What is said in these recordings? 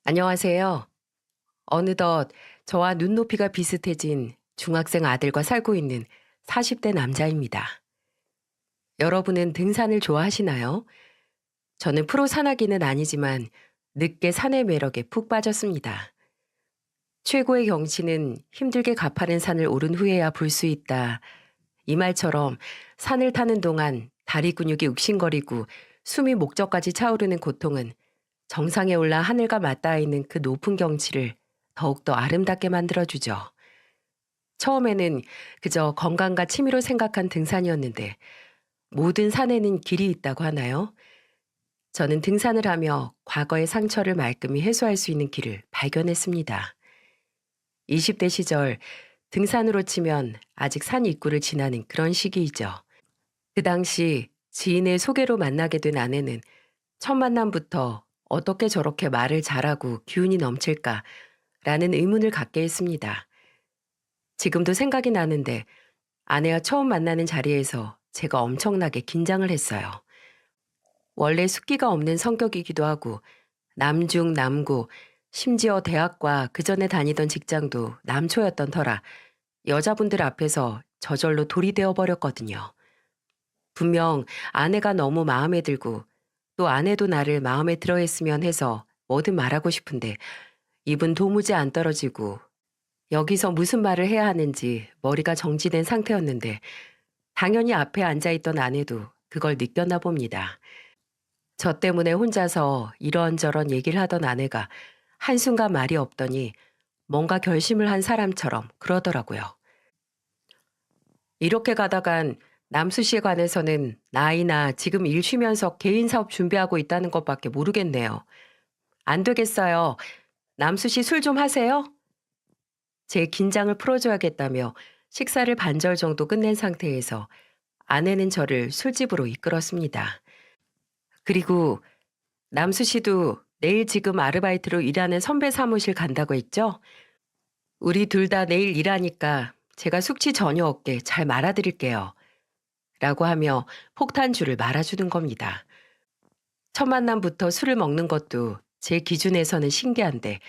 안녕하세요. 어느덧 저와 눈높이가 비슷해진 중학생 아들과 살고 있는 40대 남자입니다. 여러분은 등산을 좋아하시나요? 저는 프로 산악인은 아니지만 늦게 산의 매력에 푹 빠졌습니다. 최고의 경치는 힘들게 가파른 산을 오른 후에야 볼 수 있다. 이 말처럼 산을 타는 동안 다리 근육이 욱신거리고 숨이 목젖까지 차오르는 고통은 정상에 올라 하늘과 맞닿아 있는 그 높은 경치를 더욱더 아름답게 만들어주죠. 처음에는 그저 건강과 취미로 생각한 등산이었는데 모든 산에는 길이 있다고 하나요? 저는 등산을 하며 과거의 상처를 말끔히 해소할 수 있는 길을 발견했습니다. 20대 시절 등산으로 치면 아직 산 입구를 지나는 그런 시기이죠. 그 당시 지인의 소개로 만나게 된 아내는 첫 만남부터 어떻게 저렇게 말을 잘하고 기운이 넘칠까 라는 의문을 갖게 했습니다. 지금도 생각이 나는데 아내와 처음 만나는 자리에서 제가 엄청나게 긴장을 했어요. 원래 숫기가 없는 성격이기도 하고 남중 남고 심지어 대학과 그 전에 다니던 직장도 남초였던 터라 여자분들 앞에서 저절로 돌이 되어 버렸거든요. 분명 아내가 너무 마음에 들고 또 아내도 나를 마음에 들어 했으면 해서 뭐든 말하고 싶은데 입은 도무지 안 떨어지고 여기서 무슨 말을 해야 하는지 머리가 정지된 상태였는데 당연히 앞에 앉아있던 아내도 그걸 느꼈나 봅니다. 저 때문에 혼자서 이런저런 얘기를 하던 아내가 한순간 말이 없더니 뭔가 결심을 한 사람처럼 그러더라고요. 이렇게 가다간 남수 씨에 관해서는 나이나 지금 일 쉬면서 개인 사업 준비하고 있다는 것밖에 모르겠네요. 안 되겠어요. 남수 씨 술 좀 하세요? 제 긴장을 풀어줘야겠다며 식사를 반절 정도 끝낸 상태에서 아내는 저를 술집으로 이끌었습니다. 그리고 남수 씨도 내일 지금 아르바이트로 일하는 선배 사무실 간다고 했죠? 우리 둘 다 내일 일하니까 제가 숙취 전혀 없게 잘 말아드릴게요. 라고 하며 폭탄주를 말아주는 겁니다. 첫 만남부터 술을 먹는 것도 제 기준에서는 신기한데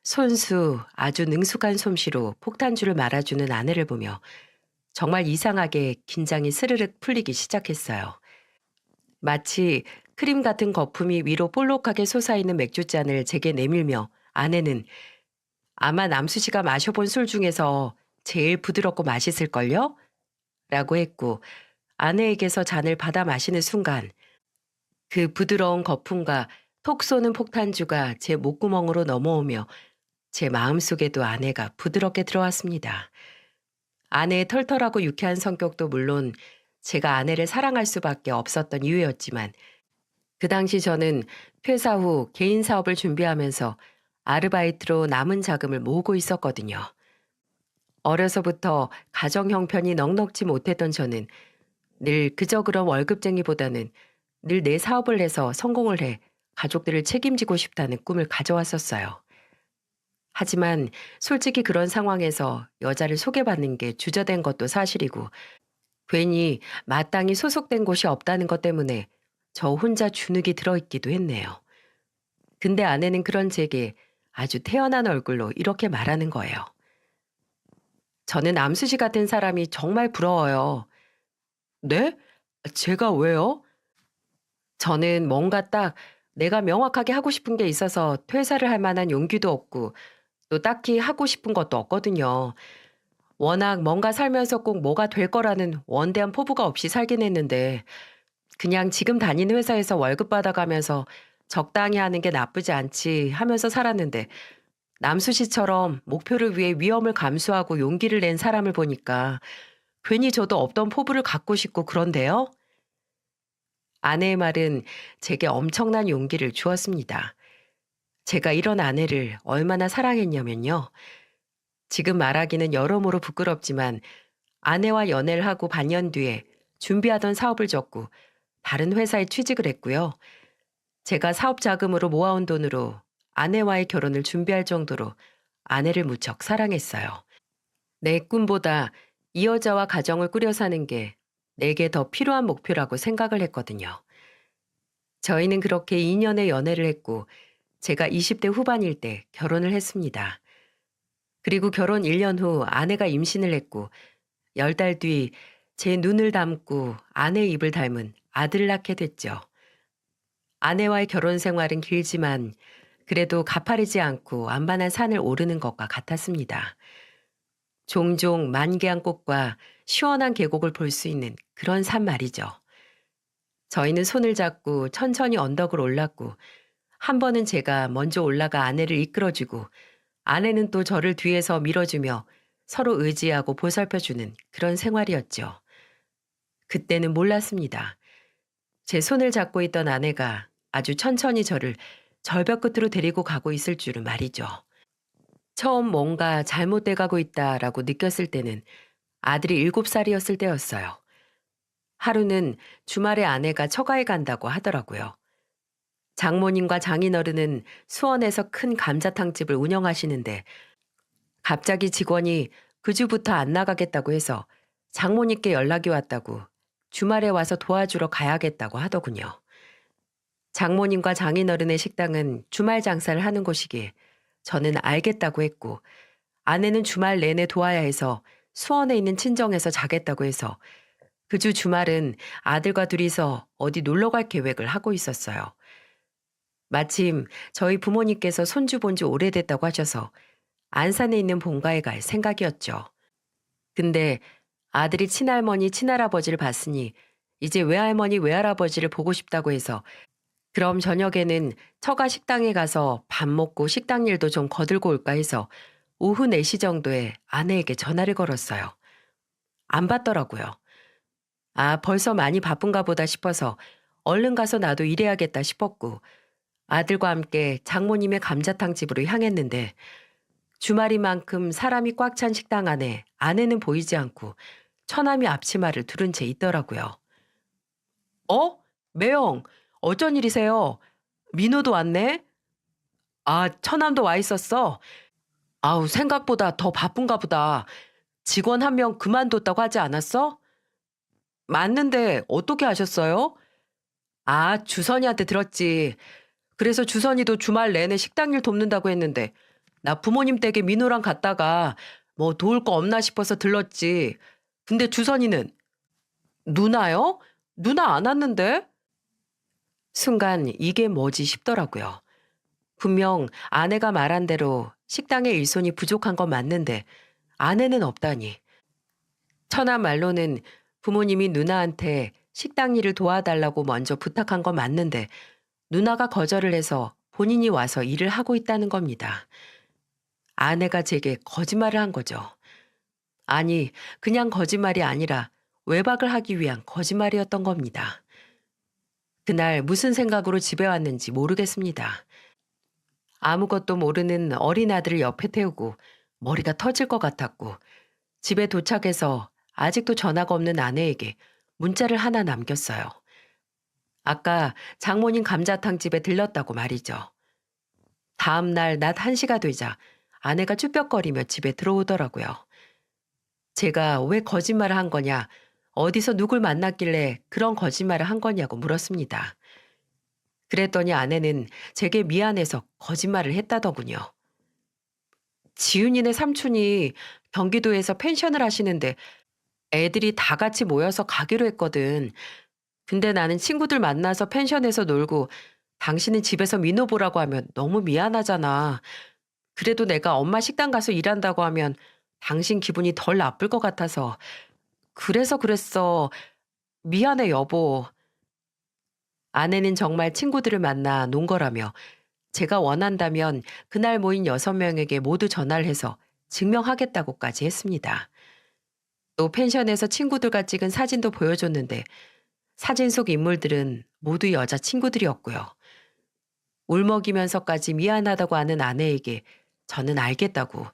손수 아주 능숙한 솜씨로 폭탄주를 말아주는 아내를 보며 정말 이상하게 긴장이 스르륵 풀리기 시작했어요. 마치 크림 같은 거품이 위로 볼록하게 솟아있는 맥주잔을 제게 내밀며 아내는 아마 남수 씨가 마셔본 술 중에서 제일 부드럽고 맛있을걸요? 라고 했고 아내에게서 잔을 받아 마시는 순간 그 부드러운 거품과 톡 쏘는 폭탄주가 제 목구멍으로 넘어오며 제 마음속에도 아내가 부드럽게 들어왔습니다. 아내의 털털하고 유쾌한 성격도 물론 제가 아내를 사랑할 수밖에 없었던 이유였지만 그 당시 저는 퇴사 후 개인 사업을 준비하면서 아르바이트로 남은 자금을 모으고 있었거든요. 어려서부터 가정 형편이 넉넉지 못했던 저는 늘 그저 그런 월급쟁이보다는 늘 내 사업을 해서 성공을 해 가족들을 책임지고 싶다는 꿈을 가져왔었어요. 하지만 솔직히 그런 상황에서 여자를 소개받는 게 주저된 것도 사실이고 괜히 마땅히 소속된 곳이 없다는 것 때문에 저 혼자 주눅이 들어있기도 했네요. 근데 아내는 그런 제게 아주 태연한 얼굴로 이렇게 말하는 거예요. 저는 암수 씨 같은 사람이 정말 부러워요. 네? 제가 왜요? 저는 뭔가 딱 내가 명확하게 하고 싶은 게 있어서 퇴사를 할 만한 용기도 없고 또 딱히 하고 싶은 것도 없거든요. 워낙 뭔가 살면서 꼭 뭐가 될 거라는 원대한 포부가 없이 살긴 했는데 그냥 지금 다니는 회사에서 월급 받아가면서 적당히 하는 게 나쁘지 않지 하면서 살았는데 남수 씨처럼 목표를 위해 위험을 감수하고 용기를 낸 사람을 보니까 괜히 저도 없던 포부를 갖고 싶고 그런데요. 아내의 말은 제게 엄청난 용기를 주었습니다. 제가 이런 아내를 얼마나 사랑했냐면요. 지금 말하기는 여러모로 부끄럽지만 아내와 연애를 하고 반년 뒤에 준비하던 사업을 접고 다른 회사에 취직을 했고요. 제가 사업 자금으로 모아온 돈으로 아내와의 결혼을 준비할 정도로 아내를 무척 사랑했어요. 내 꿈보다 이 여자와 가정을 꾸려 사는 게 내게 더 필요한 목표라고 생각을 했거든요. 저희는 그렇게 2년의 연애를 했고 제가 20대 후반일 때 결혼을 했습니다. 그리고 결혼 1년 후 아내가 임신을 했고 10달 뒤 제 눈을 닮고 아내의 입을 닮은 아들을 낳게 됐죠. 아내와의 결혼 생활은 길지만 그래도 가파르지 않고 완만한 산을 오르는 것과 같았습니다. 종종 만개한 꽃과 시원한 계곡을 볼 수 있는 그런 산 말이죠. 저희는 손을 잡고 천천히 언덕을 올랐고 한 번은 제가 먼저 올라가 아내를 이끌어주고 아내는 또 저를 뒤에서 밀어주며 서로 의지하고 보살펴주는 그런 생활이었죠. 그때는 몰랐습니다. 제 손을 잡고 있던 아내가 아주 천천히 저를 절벽 끝으로 데리고 가고 있을 줄은 말이죠. 처음 뭔가 잘못돼 가고 있다라고 느꼈을 때는 아들이 7살이었을 때였어요. 하루는 주말에 아내가 처가에 간다고 하더라고요. 장모님과 장인어른은 수원에서 큰 감자탕집을 운영하시는데 갑자기 직원이 그 주부터 안 나가겠다고 해서 장모님께 연락이 왔다고 주말에 와서 도와주러 가야겠다고 하더군요. 장모님과 장인어른의 식당은 주말 장사를 하는 곳이기에 저는 알겠다고 했고 아내는 주말 내내 도와야 해서 수원에 있는 친정에서 자겠다고 해서 그 주 주말은 아들과 둘이서 어디 놀러 갈 계획을 하고 있었어요. 마침 저희 부모님께서 손주 본 지 오래됐다고 하셔서 안산에 있는 본가에 갈 생각이었죠. 근데 아들이 친할머니, 친할아버지를 봤으니 이제 외할머니, 외할아버지를 보고 싶다고 해서 그럼 저녁에는 처가 식당에 가서 밥 먹고 식당 일도 좀 거들고 올까 해서 오후 4시 정도에 아내에게 전화를 걸었어요. 안 받더라고요. 아, 벌써 많이 바쁜가 보다 싶어서 얼른 가서 나도 일해야겠다 싶었고 아들과 함께 장모님의 감자탕 집으로 향했는데 주말이만큼 사람이 꽉 찬 식당 안에 아내는 보이지 않고 처남이 앞치마를 두른 채 있더라고요. 어? 매영, 어쩐 일이세요? 민호도 왔네? 아, 처남도 와 있었어? 아우, 생각보다 더 바쁜가 보다. 직원 한 명 그만뒀다고 하지 않았어? 맞는데 어떻게 하셨어요? 아, 주선이한테 들었지. 그래서 주선이도 주말 내내 식당 일 돕는다고 했는데 나 부모님 댁에 민호랑 갔다가 뭐 도울 거 없나 싶어서 들렀지. 근데 주선이는 누나요? 누나 안 왔는데? 순간 이게 뭐지 싶더라고요. 분명 아내가 말한 대로 식당에 일손이 부족한 건 맞는데 아내는 없다니. 처남 말로는 부모님이 누나한테 식당 일을 도와달라고 먼저 부탁한 건 맞는데 누나가 거절을 해서 본인이 와서 일을 하고 있다는 겁니다. 아내가 제게 거짓말을 한 거죠. 아니, 그냥 거짓말이 아니라 외박을 하기 위한 거짓말이었던 겁니다. 그날 무슨 생각으로 집에 왔는지 모르겠습니다. 아무것도 모르는 어린 아들을 옆에 태우고 머리가 터질 것 같았고 집에 도착해서 아직도 전화가 없는 아내에게 문자를 하나 남겼어요. 아까 장모님 감자탕 집에 들렀다고 말이죠. 다음 날 낮 1시가 되자 아내가 쭈뼛거리며 집에 들어오더라고요. 제가 왜 거짓말을 한 거냐, 어디서 누굴 만났길래 그런 거짓말을 한 거냐고 물었습니다. 그랬더니 아내는 제게 미안해서 거짓말을 했다더군요. 지훈이네 삼촌이 경기도에서 펜션을 하시는데 애들이 다 같이 모여서 가기로 했거든. 근데 나는 친구들 만나서 펜션에서 놀고 당신은 집에서 민호 보라고 하면 너무 미안하잖아. 그래도 내가 엄마 식당 가서 일한다고 하면 당신 기분이 덜 나쁠 것 같아서. 그래서 그랬어. 미안해, 여보. 아내는 정말 친구들을 만나 논 거라며 제가 원한다면 그날 모인 6명에게 모두 전화를 해서 증명하겠다고까지 했습니다. 또 펜션에서 친구들과 찍은 사진도 보여줬는데 사진 속 인물들은 모두 여자 친구들이었고요. 울먹이면서까지 미안하다고 하는 아내에게 저는 알겠다고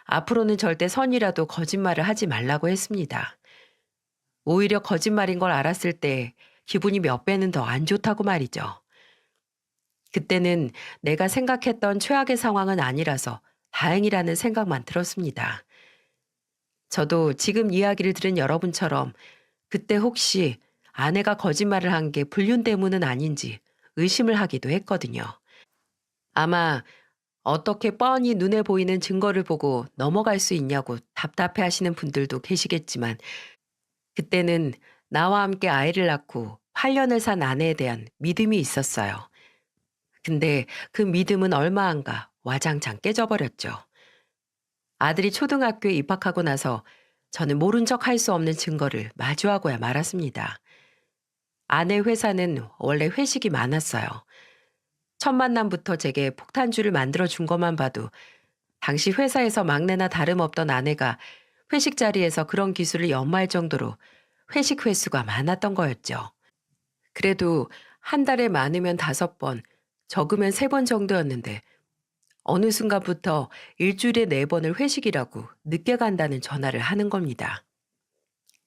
앞으로는 절대 선이라도 거짓말을 하지 말라고 했습니다. 오히려 거짓말인 걸 알았을 때 기분이 몇 배는 더 안 좋다고 말이죠. 그때는 내가 생각했던 최악의 상황은 아니라서 다행이라는 생각만 들었습니다. 저도 지금 이야기를 들은 여러분처럼 그때 혹시 아내가 거짓말을 한 게 불륜 때문은 아닌지 의심을 하기도 했거든요. 아마 어떻게 뻔히 눈에 보이는 증거를 보고 넘어갈 수 있냐고 답답해 하시는 분들도 계시겠지만 그때는 나와 함께 아이를 낳고 8년을 산 아내에 대한 믿음이 있었어요. 근데 그 믿음은 얼마 안 가 와장창 깨져버렸죠. 아들이 초등학교에 입학하고 나서 저는 모른 척 할 수 없는 증거를 마주하고야 말았습니다. 아내 회사는 원래 회식이 많았어요. 첫 만남부터 제게 폭탄주를 만들어 준 것만 봐도 당시 회사에서 막내나 다름없던 아내가 회식 자리에서 그런 기술을 연마할 정도로 회식 횟수가 많았던 거였죠. 그래도 한 달에 많으면 5번, 적으면 3번 정도였는데 어느 순간부터 일주일에 4번을 회식이라고 늦게 간다는 전화를 하는 겁니다.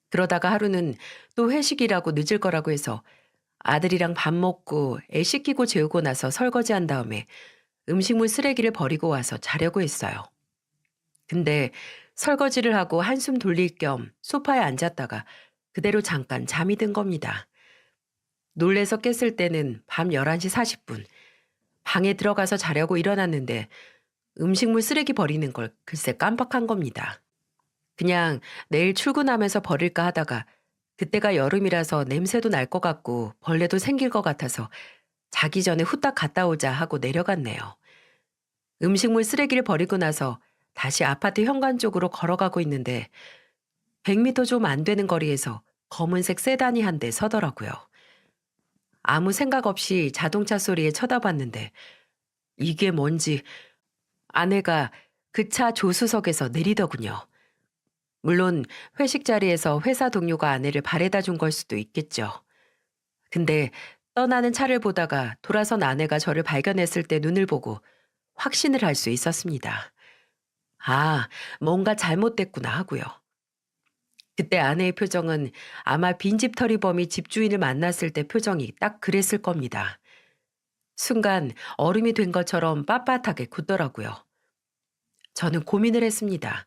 그러다가 하루는 또 회식이라고 늦을 거라고 해서 아들이랑 밥 먹고 애 씻기고 재우고 나서 설거지한 다음에 음식물 쓰레기를 버리고 와서 자려고 했어요. 근데 설거지를 하고 한숨 돌릴 겸 소파에 앉았다가 그대로 잠깐 잠이 든 겁니다. 놀래서 깼을 때는 밤 11시 40분. 방에 들어가서 자려고 일어났는데 음식물 쓰레기 버리는 걸 글쎄 깜빡한 겁니다. 그냥 내일 출근하면서 버릴까 하다가 그때가 여름이라서 냄새도 날 것 같고 벌레도 생길 것 같아서 자기 전에 후딱 갔다 오자 하고 내려갔네요. 음식물 쓰레기를 버리고 나서 다시 아파트 현관 쪽으로 걸어가고 있는데 100m 좀 안 되는 거리에서 검은색 세단이 한 대 서더라고요. 아무 생각 없이 자동차 소리에 쳐다봤는데 이게 뭔지 아내가 그 차 조수석에서 내리더군요. 물론 회식 자리에서 회사 동료가 아내를 바래다 준 걸 수도 있겠죠. 근데 떠나는 차를 보다가 돌아선 아내가 저를 발견했을 때 눈을 보고 확신을 할 수 있었습니다. 아, 뭔가 잘못됐구나 하고요. 그때 아내의 표정은 아마 빈집털이범이 집주인을 만났을 때 표정이 딱 그랬을 겁니다. 순간 얼음이 된 것처럼 빳빳하게 굳더라고요. 저는 고민을 했습니다.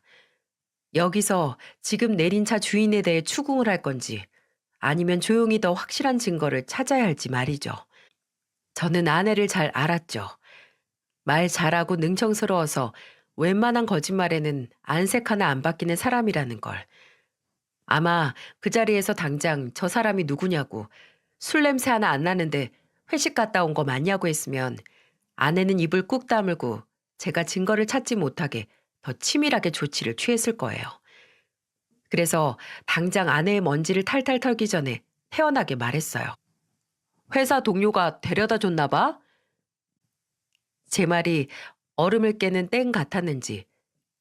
여기서 지금 내린 차 주인에 대해 추궁을 할 건지 아니면 조용히 더 확실한 증거를 찾아야 할지 말이죠. 저는 아내를 잘 알았죠. 말 잘하고 능청스러워서 웬만한 거짓말에는 안색 하나 안 바뀌는 사람이라는 걸. 아마 그 자리에서 당장 저 사람이 누구냐고 술 냄새 하나 안 나는데 회식 갔다 온 거 맞냐고 했으면 아내는 입을 꾹 다물고 제가 증거를 찾지 못하게 더 치밀하게 조치를 취했을 거예요. 그래서 당장 아내의 먼지를 탈탈 털기 전에 태연하게 말했어요. 회사 동료가 데려다 줬나 봐? 제 말이 얼음을 깨는 땡 같았는지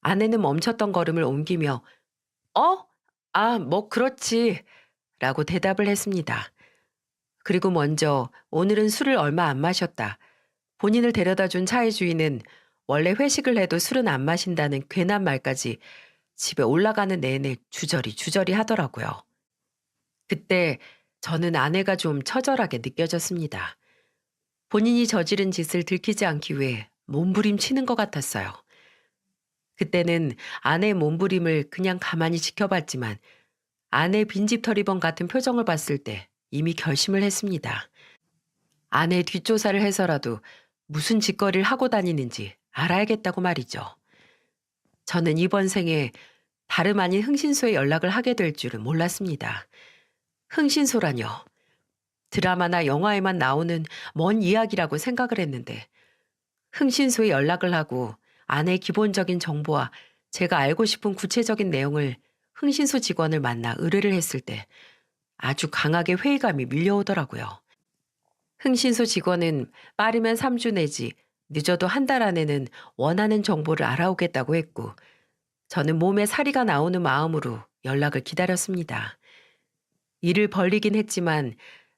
아내는 멈췄던 걸음을 옮기며 어? 아, 뭐 그렇지. 라고 대답을 했습니다. 그리고 먼저 오늘은 술을 얼마 안 마셨다. 본인을 데려다 준 차의 주인은 원래 회식을 해도 술은 안 마신다는 괜한 말까지 집에 올라가는 내내 주저리 하더라고요. 그때 저는 아내가 좀 처절하게 느껴졌습니다. 본인이 저지른 짓을 들키지 않기 위해 몸부림치는 것 같았어요. 그때는 아내의 몸부림을 그냥 가만히 지켜봤지만 아내 빈집털이범 같은 표정을 봤을 때 이미 결심을 했습니다. 아내 뒷조사를 해서라도 무슨 짓거리를 하고 다니는지 알아야겠다고 말이죠. 저는 이번 생에 다름 아닌 흥신소에 연락을 하게 될 줄은 몰랐습니다. 흥신소라뇨. 드라마나 영화에만 나오는 먼 이야기라고 생각을 했는데 흥신소에 연락을 하고 아내의 기본적인 정보와 제가 알고 싶은 구체적인 내용을 흥신소 직원을 만나 의뢰를 했을 때 아주 강하게 회의감이 밀려오더라고요. 흥신소 직원은 빠르면 3주 내지 늦어도 한 달 안에는 원하는 정보를 알아오겠다고 했고 저는 몸에 사리가 나오는 마음으로 연락을 기다렸습니다. 일을 벌리긴 했지만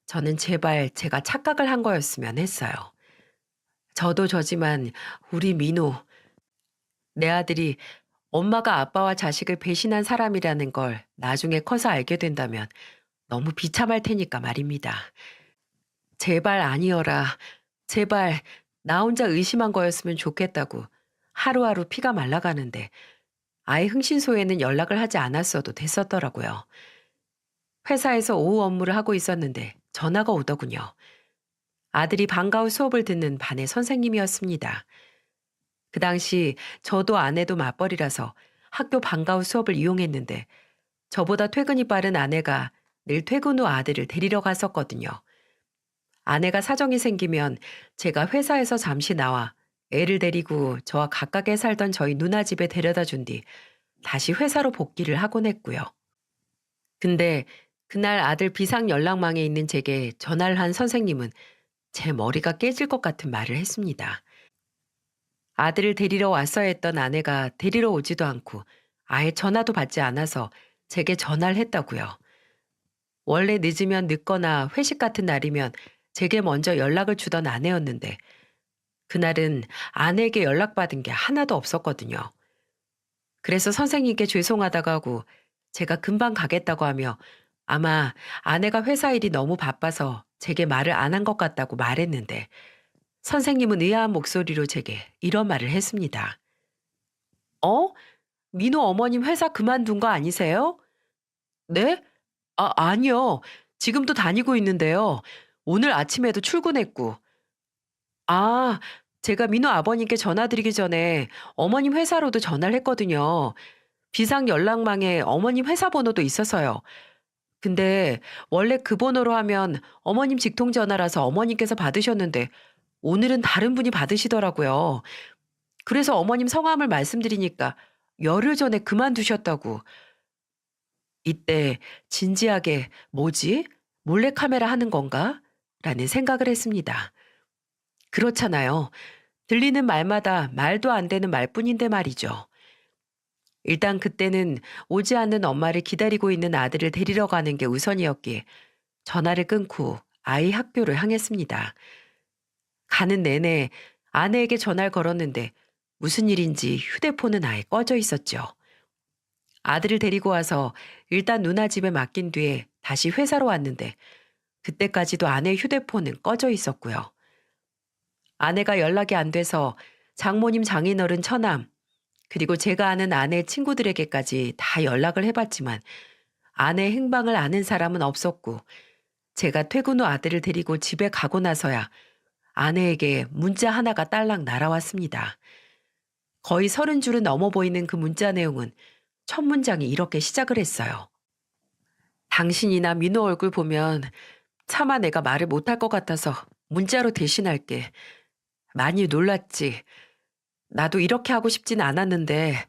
저는 제발 제가 착각을 한 거였으면 했어요. 저도 저지만 우리 민호, 내 아들이 엄마가 아빠와 자식을 배신한 사람이라는 걸 나중에 커서 알게 된다면 너무 비참할 테니까 말입니다. 제발 아니어라. 제발 나 혼자 의심한 거였으면 좋겠다고 하루하루 피가 말라가는데 아예 흥신소에는 연락을 하지 않았어도 됐었더라고요. 회사에서 오후 업무를 하고 있었는데 전화가 오더군요. 아들이 방과 후 수업을 듣는 반의 선생님이었습니다. 그 당시 저도 아내도 맞벌이라서 학교 방과 후 수업을 이용했는데 저보다 퇴근이 빠른 아내가 늘 퇴근 후 아들을 데리러 갔었거든요. 아내가 사정이 생기면 제가 회사에서 잠시 나와 애를 데리고 저와 가깝게 살던 저희 누나 집에 데려다 준 뒤 다시 회사로 복귀를 하곤 했고요. 근데 그날 아들 비상 연락망에 있는 제게 전화를 한 선생님은 제 머리가 깨질 것 같은 말을 했습니다. 아들을 데리러 왔어야 했던 아내가 데리러 오지도 않고 아예 전화도 받지 않아서 제게 전화를 했다고요. 원래 늦으면 늦거나 회식 같은 날이면 제게 먼저 연락을 주던 아내였는데 그날은 아내에게 연락받은 게 하나도 없었거든요. 그래서 선생님께 죄송하다고 하고 제가 금방 가겠다고 하며 아마 아내가 회사 일이 너무 바빠서 제게 말을 안 한 것 같다고 말했는데 선생님은 의아한 목소리로 제게 이런 말을 했습니다. 어? 민호 어머님 회사 그만둔 거 아니세요? 네? 아니요. 지금도 다니고 있는데요. 오늘 아침에도 출근했고. 아, 제가 민호 아버님께 전화드리기 전에 어머님 회사로도 전화를 했거든요. 비상 연락망에 어머님 회사 번호도 있어서요. 근데 원래 그 번호로 하면 어머님 직통 전화라서 어머님께서 받으셨는데 오늘은 다른 분이 받으시더라고요. 그래서 어머님 성함을 말씀드리니까 열흘 전에 그만두셨다고. 이때 진지하게 '뭐지? 몰래카메라 하는 건가?' 라는 생각을 했습니다. 그렇잖아요. 들리는 말마다 말도 안 되는 말뿐인데 말이죠. 일단 그때는 오지 않는 엄마를 기다리고 있는 아들을 데리러 가는 게 우선이었기에 전화를 끊고 아이 학교를 향했습니다. 가는 내내 아내에게 전화를 걸었는데 무슨 일인지 휴대폰은 아예 꺼져 있었죠. 아들을 데리고 와서 일단 누나 집에 맡긴 뒤에 다시 회사로 왔는데 그때까지도 아내의 휴대폰은 꺼져 있었고요. 아내가 연락이 안 돼서 장모님 장인어른 처남 그리고 제가 아는 아내 친구들에게까지 다 연락을 해봤지만 아내 행방을 아는 사람은 없었고 제가 퇴근 후 아들을 데리고 집에 가고 나서야 아내에게 문자 하나가 딸랑 날아왔습니다. 거의 30줄은 넘어 보이는 그 문자 내용은 첫 문장이 이렇게 시작을 했어요. 당신이나 민호 얼굴 보면 차마 내가 말을 못할 것 같아서 문자로 대신할게. 많이 놀랐지. 나도 이렇게 하고 싶진 않았는데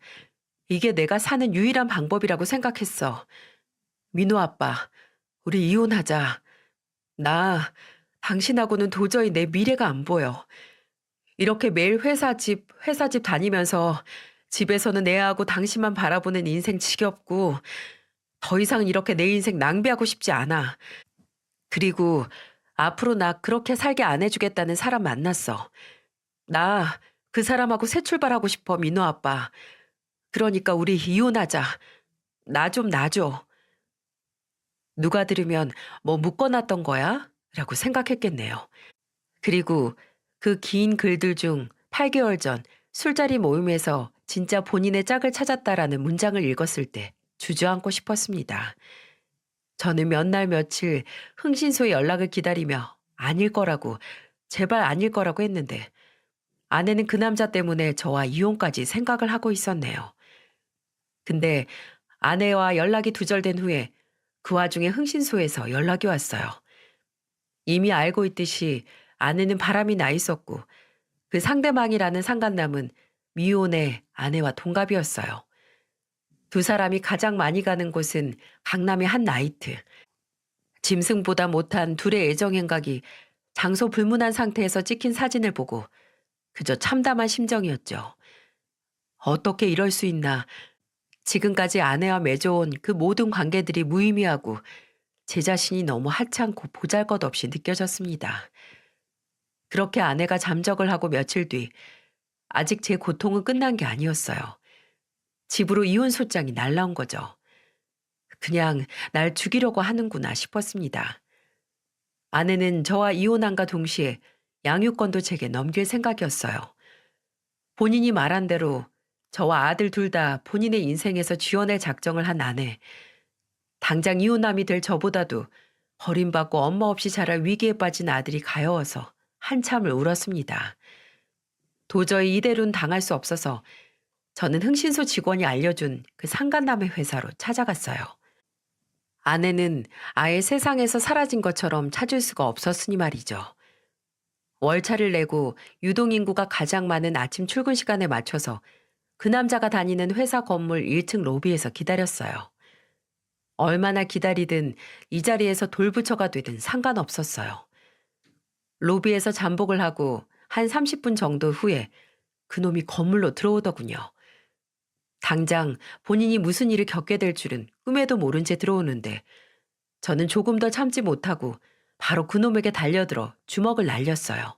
이게 내가 사는 유일한 방법이라고 생각했어. 민호 아빠, 우리 이혼하자. 나 당신하고는 도저히 내 미래가 안 보여. 이렇게 매일 회사 집 다니면서 집에서는 애하고 당신만 바라보는 인생 지겹고 더 이상 이렇게 내 인생 낭비하고 싶지 않아. 그리고 앞으로 나 그렇게 살게 안 해주겠다는 사람 만났어. 나 그 사람하고 새 출발하고 싶어, 민호 아빠. 그러니까 우리 이혼하자. 나 좀 놔줘. 누가 들으면 뭐 묶어놨던 거야? 라고 생각했겠네요. 그리고 그 긴 글들 중 8개월 전 술자리 모임에서 진짜 본인의 짝을 찾았다라는 문장을 읽었을 때 주저앉고 싶었습니다. 저는 몇 날 며칠 흥신소의 연락을 기다리며 아닐 거라고, 제발 아닐 거라고 했는데 아내는 그 남자 때문에 저와 이혼까지 생각을 하고 있었네요. 근데 아내와 연락이 두절된 후에 그 와중에 흥신소에서 연락이 왔어요. 이미 알고 있듯이 아내는 바람이 나 있었고 그 상대방이라는 상간남은 미혼의 아내와 동갑이었어요. 두 사람이 가장 많이 가는 곳은 강남의 한 나이트. 짐승보다 못한 둘의 애정 행각이 장소 불문한 상태에서 찍힌 사진을 보고 그저 참담한 심정이었죠. 어떻게 이럴 수 있나. 지금까지 아내와 맺어온 그 모든 관계들이 무의미하고 제 자신이 너무 하찮고 보잘것없이 느껴졌습니다. 그렇게 아내가 잠적을 하고 며칠 뒤 아직 제 고통은 끝난 게 아니었어요. 집으로 이혼 소장이 날라온 거죠. 그냥 날 죽이려고 하는구나 싶었습니다. 아내는 저와 이혼함과 동시에 양육권도 제게 넘길 생각이었어요. 본인이 말한 대로 저와 아들 둘 다 본인의 인생에서 쥐어낼 작정을 한 아내. 당장 이혼남이 될 저보다도 버림받고 엄마 없이 자랄 위기에 빠진 아들이 가여워서 한참을 울었습니다. 도저히 이대로는 당할 수 없어서 저는 흥신소 직원이 알려준 그 상간남의 회사로 찾아갔어요. 아내는 아예 세상에서 사라진 것처럼 찾을 수가 없었으니 말이죠. 월차를 내고 유동인구가 가장 많은 아침 출근 시간에 맞춰서 그 남자가 다니는 회사 건물 1층 로비에서 기다렸어요. 얼마나 기다리든 이 자리에서 돌부처가 되든 상관없었어요. 로비에서 잠복을 하고 한 30분 정도 후에 그놈이 건물로 들어오더군요. 당장 본인이 무슨 일을 겪게 될 줄은 꿈에도 모른 채 들어오는데 저는 조금 더 참지 못하고 바로 그놈에게 달려들어 주먹을 날렸어요.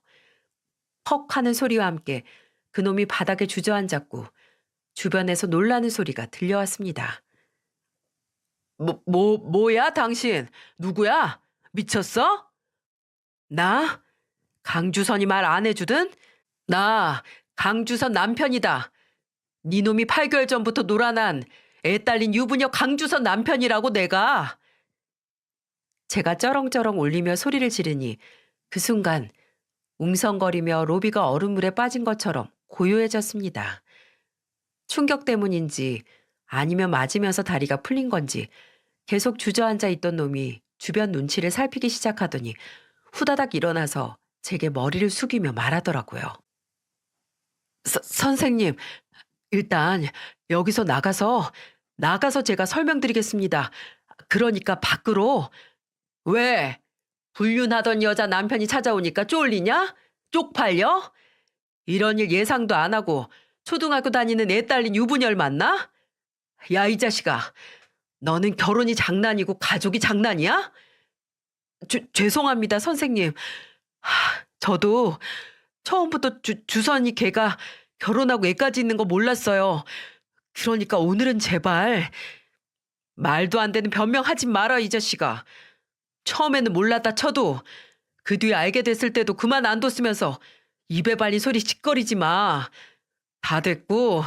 퍽 하는 소리와 함께 그놈이 바닥에 주저앉았고 주변에서 놀라는 소리가 들려왔습니다. 뭐야 당신? 누구야? 미쳤어? 나? 강주선이 말 안 해주든? 나 강주선 남편이다. 네 놈이 8개월 전부터 놀아난 애 딸린 유부녀 강주선 남편이라고 내가. 제가 쩌렁쩌렁 울리며 소리를 지르니 그 순간 웅성거리며 로비가 얼음물에 빠진 것처럼 고요해졌습니다. 충격 때문인지 아니면 맞으면서 다리가 풀린 건지 계속 주저앉아 있던 놈이 주변 눈치를 살피기 시작하더니 후다닥 일어나서 제게 머리를 숙이며 말하더라고요. 선생님, 일단 여기서 나가서 제가 설명드리겠습니다. 그러니까 밖으로. 왜? 불륜하던 여자 남편이 찾아오니까 쫄리냐? 쪽팔려? 이런 일 예상도 안 하고 초등학교 다니는 애 딸린 유부녀를 만나? 야, 이 자식아. 너는 결혼이 장난이고 가족이 장난이야? 죄송합니다, 선생님. 저도 처음부터 주선이 걔가 결혼하고 애까지 있는 거 몰랐어요. 그러니까 오늘은 제발 말도 안 되는 변명하지 마라, 이 자식아. 처음에는 몰랐다 쳐도 그 뒤에 알게 됐을 때도 그만 안 뒀으면서 입에 발린 소리 짓거리지 마. 다 됐고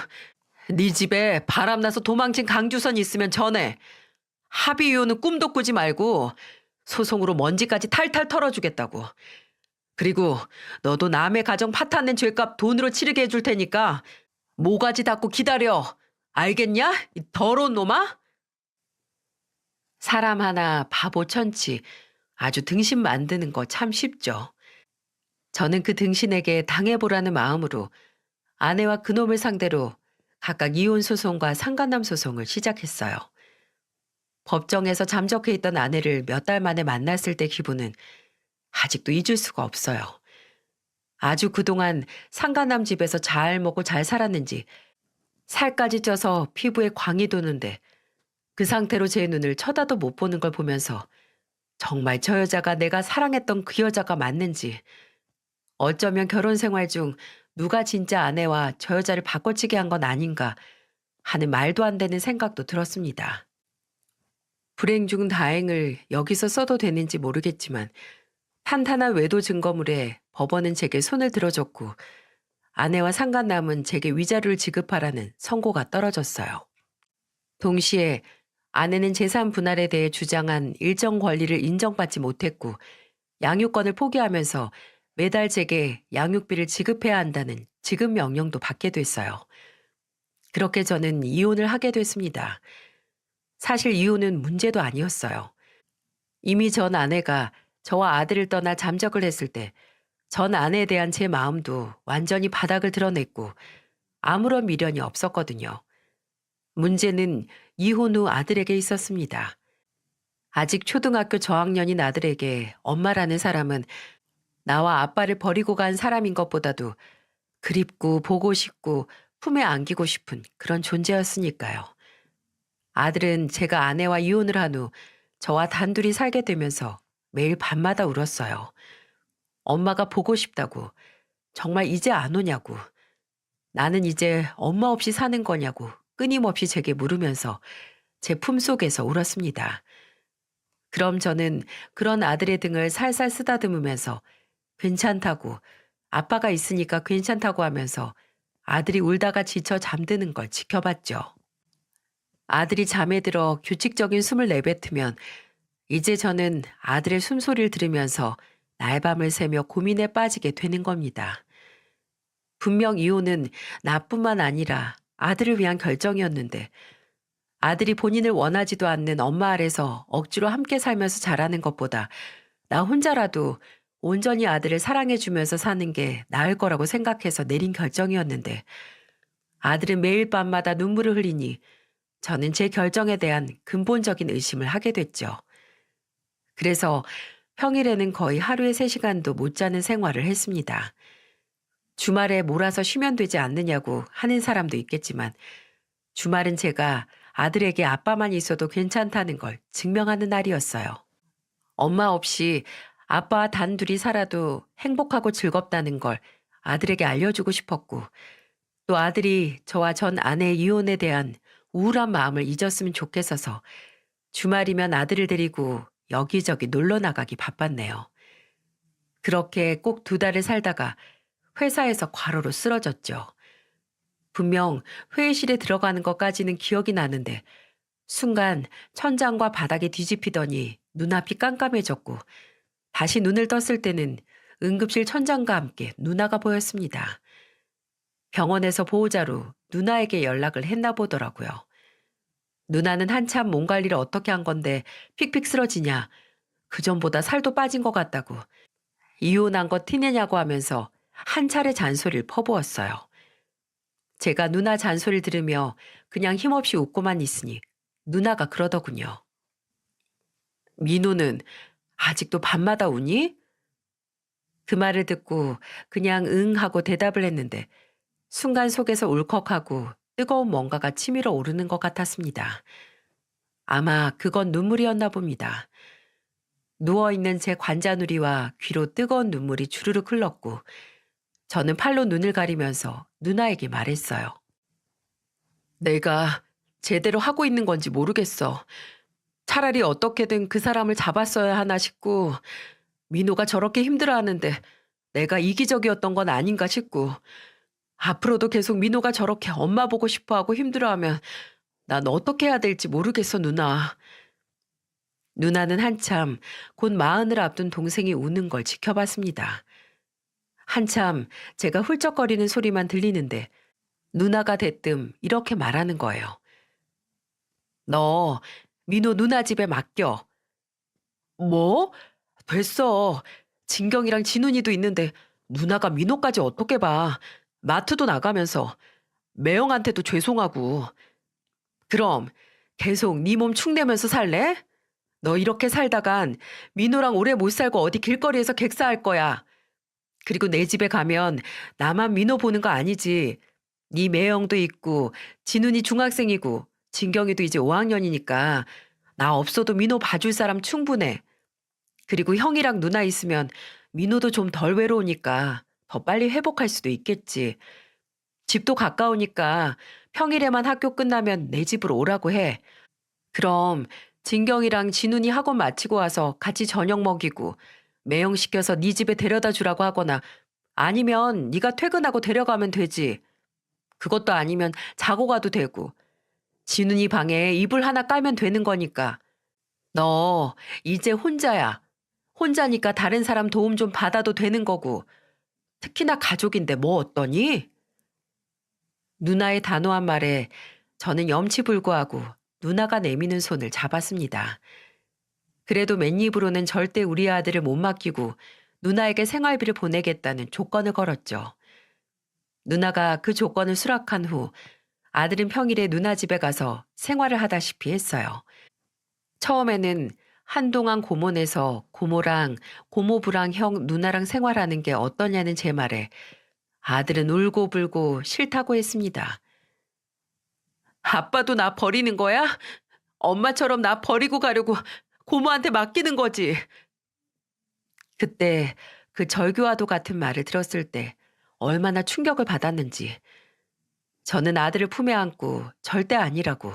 네 집에 바람나서 도망친 강주선이 있으면 전해. 합의 이유는 꿈도 꾸지 말고 소송으로 먼지까지 탈탈 털어주겠다고. 그리고 너도 남의 가정 파탄낸 죄값 돈으로 치르게 해줄 테니까 모가지 닫고 기다려. 알겠냐? 이 더러운 놈아? 사람 하나 바보 천치 아주 등신 만드는 거 참 쉽죠. 저는 그 등신에게 당해보라는 마음으로 아내와 그놈을 상대로 각각 이혼 소송과 상간남 소송을 시작했어요. 법정에서 잠적해 있던 아내를 몇 달 만에 만났을 때 기분은 아직도 잊을 수가 없어요. 아주 그동안 상간남 집에서 잘 먹고 잘 살았는지 살까지 쪄서 피부에 광이 도는데 그 상태로 제 눈을 쳐다도 못 보는 걸 보면서 정말 저 여자가 내가 사랑했던 그 여자가 맞는지, 어쩌면 결혼 생활 중 누가 진짜 아내와 저 여자를 바꿔치기 한 건 아닌가 하는 말도 안 되는 생각도 들었습니다. 불행 중 다행을 여기서 써도 되는지 모르겠지만 탄탄한 외도 증거물에 법원은 제게 손을 들어줬고 아내와 상간남은 제게 위자료를 지급하라는 선고가 떨어졌어요. 동시에 아내는 재산 분할에 대해 주장한 일정 권리를 인정받지 못했고 양육권을 포기하면서 매달 제게 양육비를 지급해야 한다는 지급 명령도 받게 됐어요. 그렇게 저는 이혼을 하게 됐습니다. 사실 이혼은 문제도 아니었어요. 이미 전 아내가 저와 아들을 떠나 잠적을 했을 때 전 아내에 대한 제 마음도 완전히 바닥을 드러냈고 아무런 미련이 없었거든요. 문제는 이혼 후 아들에게 있었습니다. 아직 초등학교 저학년인 아들에게 엄마라는 사람은 나와 아빠를 버리고 간 사람인 것보다도 그립고 보고 싶고 품에 안기고 싶은 그런 존재였으니까요. 아들은 제가 아내와 이혼을 한 후 저와 단둘이 살게 되면서 매일 밤마다 울었어요. 엄마가 보고 싶다고, 정말 이제 안 오냐고, 나는 이제 엄마 없이 사는 거냐고 끊임없이 제게 물으면서 제 품속에서 울었습니다. 그럼 저는 그런 아들의 등을 살살 쓰다듬으면서 괜찮다고, 아빠가 있으니까 괜찮다고 하면서 아들이 울다가 지쳐 잠드는 걸 지켜봤죠. 아들이 잠에 들어 규칙적인 숨을 내뱉으면 이제 저는 아들의 숨소리를 들으면서 날밤을 새며 고민에 빠지게 되는 겁니다. 분명 이혼은 나뿐만 아니라 아들을 위한 결정이었는데 아들이 본인을 원하지도 않는 엄마 아래서 억지로 함께 살면서 자라는 것보다 나 혼자라도 온전히 아들을 사랑해주면서 사는 게 나을 거라고 생각해서 내린 결정이었는데 아들은 매일 밤마다 눈물을 흘리니 저는 제 결정에 대한 근본적인 의심을 하게 됐죠. 그래서 평일에는 거의 하루에 3시간도 못 자는 생활을 했습니다. 주말에 몰아서 쉬면 되지 않느냐고 하는 사람도 있겠지만 주말은 제가 아들에게 아빠만 있어도 괜찮다는 걸 증명하는 날이었어요. 엄마 없이 아빠와 단둘이 살아도 행복하고 즐겁다는 걸 아들에게 알려주고 싶었고 또 아들이 저와 전 아내의 이혼에 대한 우울한 마음을 잊었으면 좋겠어서 주말이면 아들을 데리고 여기저기 놀러 나가기 바빴네요. 그렇게 꼭 2달을 살다가 회사에서 과로로 쓰러졌죠. 분명 회의실에 들어가는 것까지는 기억이 나는데 순간 천장과 바닥에 뒤집히더니 눈앞이 깜깜해졌고 다시 눈을 떴을 때는 응급실 천장과 함께 누나가 보였습니다. 병원에서 보호자로 누나에게 연락을 했나 보더라고요. 누나는 한참 몸 관리를 어떻게 한 건데 픽픽 쓰러지냐, 그전보다 살도 빠진 것 같다고, 이혼한 거 티내냐고 하면서 한 차례 잔소리를 퍼부었어요. 제가 누나 잔소리를 들으며 그냥 힘없이 웃고만 있으니 누나가 그러더군요. 민호는 아직도 밤마다 우니? 그 말을 듣고 그냥 응 하고 대답을 했는데 순간 속에서 울컥하고 뜨거운 뭔가가 치밀어 오르는 것 같았습니다. 아마 그건 눈물이었나 봅니다. 누워있는 제 관자누리와 귀로 뜨거운 눈물이 주르륵 흘렀고 저는 팔로 눈을 가리면서 누나에게 말했어요. 내가 제대로 하고 있는 건지 모르겠어. 차라리 어떻게든 그 사람을 잡았어야 하나 싶고 민호가 저렇게 힘들어하는데 내가 이기적이었던 건 아닌가 싶고 앞으로도 계속 민호가 저렇게 엄마 보고 싶어하고 힘들어하면 난 어떻게 해야 될지 모르겠어, 누나. 누나는 한참 곧 40을 앞둔 동생이 우는 걸 지켜봤습니다. 한참 제가 훌쩍거리는 소리만 들리는데 누나가 대뜸 이렇게 말하는 거예요. 너 민호 누나 집에 맡겨. 뭐? 됐어. 진경이랑 진훈이도 있는데 누나가 민호까지 어떻게 봐. 마트도 나가면서 매형한테도 죄송하고. 그럼 계속 네 몸 축내면서 살래? 너 이렇게 살다간 민호랑 오래 못 살고 어디 길거리에서 객사할 거야. 그리고 내 집에 가면 나만 민호 보는 거 아니지. 네 매형도 있고 진훈이 중학생이고 진경이도 이제 5학년이니까 나 없어도 민호 봐줄 사람 충분해. 그리고 형이랑 누나 있으면 민호도 좀 덜 외로우니까 더 빨리 회복할 수도 있겠지. 집도 가까우니까 평일에만 학교 끝나면 내 집으로 오라고 해. 그럼 진경이랑 진훈이 학원 마치고 와서 같이 저녁 먹이고 매형 시켜서 네 집에 데려다 주라고 하거나 아니면 네가 퇴근하고 데려가면 되지. 그것도 아니면 자고 가도 되고 진훈이 방에 이불 하나 깔면 되는 거니까. 너 이제 혼자야. 혼자니까 다른 사람 도움 좀 받아도 되는 거고 특히나 가족인데 뭐 어떠니? 누나의 단호한 말에 저는 염치불구하고 누나가 내미는 손을 잡았습니다. 그래도 맨입으로는 절대 우리 아들을 못 맡기고 누나에게 생활비를 보내겠다는 조건을 걸었죠. 누나가 그 조건을 수락한 후 아들은 평일에 누나 집에 가서 생활을 하다시피 했어요. 처음에는 한동안 고모네서 고모랑 고모부랑 형 누나랑 생활하는 게 어떠냐는 제 말에 아들은 울고불고 싫다고 했습니다. 아빠도 나 버리는 거야? 엄마처럼 나 버리고 가려고 고모한테 맡기는 거지. 그때 그 절교와도 같은 말을 들었을 때 얼마나 충격을 받았는지. 저는 아들을 품에 안고 절대 아니라고.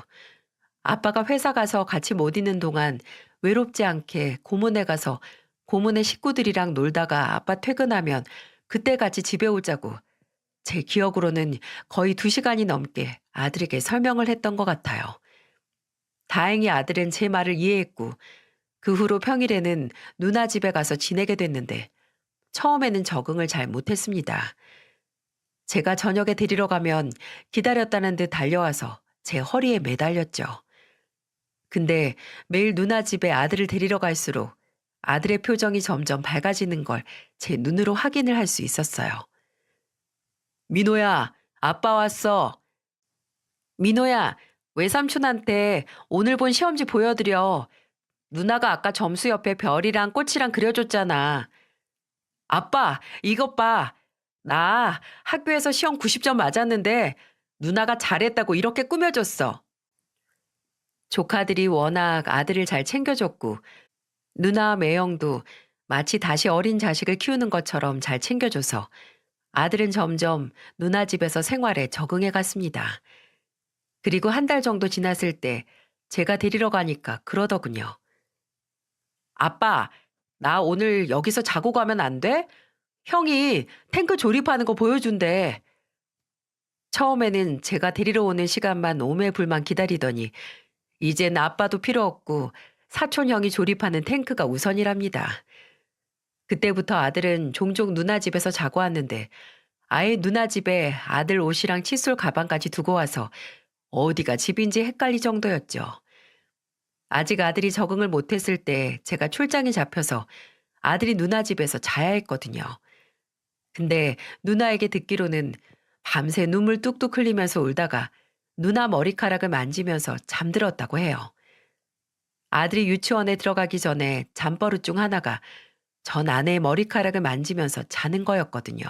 아빠가 회사 가서 같이 못 있는 동안 외롭지 않게 고모네 가서 고모네 식구들이랑 놀다가 아빠 퇴근하면 그때 같이 집에 오자고 제 기억으로는 거의 2시간이 넘게 아들에게 설명을 했던 것 같아요. 다행히 아들은 제 말을 이해했고 그 후로 평일에는 누나 집에 가서 지내게 됐는데 처음에는 적응을 잘 못했습니다. 제가 저녁에 데리러 가면 기다렸다는 듯 달려와서 제 허리에 매달렸죠. 근데 매일 누나 집에 아들을 데리러 갈수록 아들의 표정이 점점 밝아지는 걸 제 눈으로 확인을 할 수 있었어요. 민호야, 아빠 왔어. 민호야, 외삼촌한테 오늘 본 시험지 보여드려. 누나가 아까 점수 옆에 별이랑 꽃이랑 그려줬잖아. 아빠, 이것 봐. 나 학교에서 시험 90점 맞았는데 누나가 잘했다고 이렇게 꾸며줬어. 조카들이 워낙 아들을 잘 챙겨줬고 누나 매형도 마치 다시 어린 자식을 키우는 것처럼 잘 챙겨줘서 아들은 점점 누나 집에서 생활에 적응해 갔습니다. 그리고 한 달 정도 지났을 때 제가 데리러 가니까 그러더군요. 아빠, 나 오늘 여기서 자고 가면 안 돼? 형이 탱크 조립하는 거 보여준대. 처음에는 제가 데리러 오는 시간만 오매불만 기다리더니 이젠 아빠도 필요 없고 사촌 형이 조립하는 탱크가 우선이랍니다. 그때부터 아들은 종종 누나 집에서 자고 왔는데 아예 누나 집에 아들 옷이랑 칫솔 가방까지 두고 와서 어디가 집인지 헷갈릴 정도였죠. 아직 아들이 적응을 못했을 때 제가 출장에 잡혀서 아들이 누나 집에서 자야 했거든요. 근데 누나에게 듣기로는 밤새 눈물 뚝뚝 흘리면서 울다가 누나 머리카락을 만지면서 잠들었다고 해요. 아들이 유치원에 들어가기 전에 잠버릇 중 하나가 전 아내의 머리카락을 만지면서 자는 거였거든요.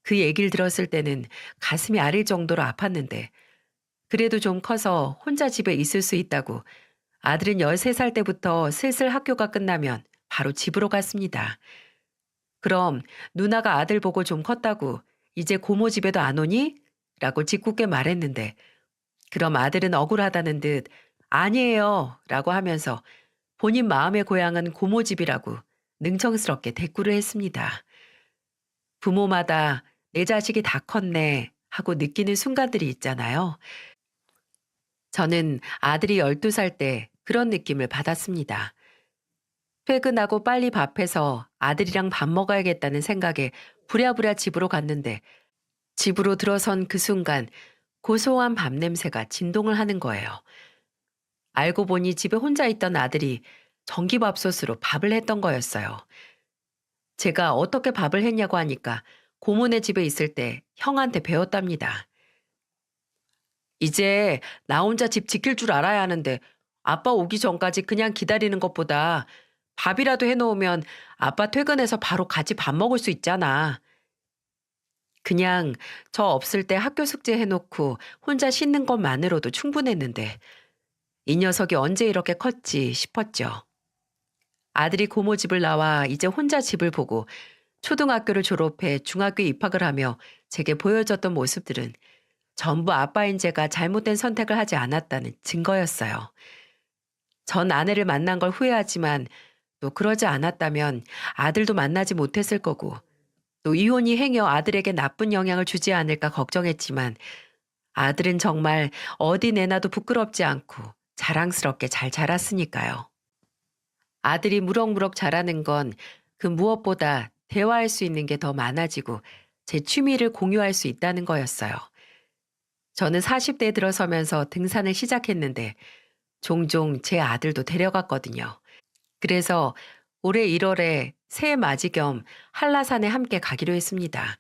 그 얘기를 들었을 때는 가슴이 아릴 정도로 아팠는데 그래도 좀 커서 혼자 집에 있을 수 있다고 아들은 13살 때부터 슬슬 학교가 끝나면 바로 집으로 갔습니다. 그럼 누나가 아들 보고 좀 컸다고 이제 고모 집에도 안 오니? 라고 짓궂게 말했는데 그럼 아들은 억울하다는 듯 아니에요 라고 하면서 본인 마음의 고향은 고모 집이라고 능청스럽게 대꾸를 했습니다. 부모마다 내 자식이 다 컸네 하고 느끼는 순간들이 있잖아요. 저는 아들이 12살 때 그런 느낌을 받았습니다. 퇴근하고 빨리 밥해서 아들이랑 밥 먹어야겠다는 생각에 부랴부랴 집으로 갔는데 집으로 들어선 그 순간 고소한 밥 냄새가 진동을 하는 거예요. 알고 보니 집에 혼자 있던 아들이 전기밥솥으로 밥을 했던 거였어요. 제가 어떻게 밥을 했냐고 하니까 고모네 집에 있을 때 형한테 배웠답니다. 이제 나 혼자 집 지킬 줄 알아야 하는데 아빠 오기 전까지 그냥 기다리는 것보다 밥이라도 해놓으면 아빠 퇴근해서 바로 같이 밥 먹을 수 있잖아. 그냥 저 없을 때 학교 숙제 해놓고 혼자 씻는 것만으로도 충분했는데 이 녀석이 언제 이렇게 컸지 싶었죠. 아들이 고모 집을 나와 이제 혼자 집을 보고 초등학교를 졸업해 중학교에 입학을 하며 제게 보여줬던 모습들은 전부 아빠인 제가 잘못된 선택을 하지 않았다는 증거였어요. 전 아내를 만난 걸 후회하지만 또 그러지 않았다면 아들도 만나지 못했을 거고 또 이혼이 행여 아들에게 나쁜 영향을 주지 않을까 걱정했지만 아들은 정말 어디 내놔도 부끄럽지 않고 자랑스럽게 잘 자랐으니까요. 아들이 무럭무럭 자라는 건 그 무엇보다 대화할 수 있는 게 더 많아지고 제 취미를 공유할 수 있다는 거였어요. 저는 40대에 들어서면서 등산을 시작했는데 종종 제 아들도 데려갔거든요. 그래서 올해 1월에 새해 맞이 겸 한라산에 함께 가기로 했습니다.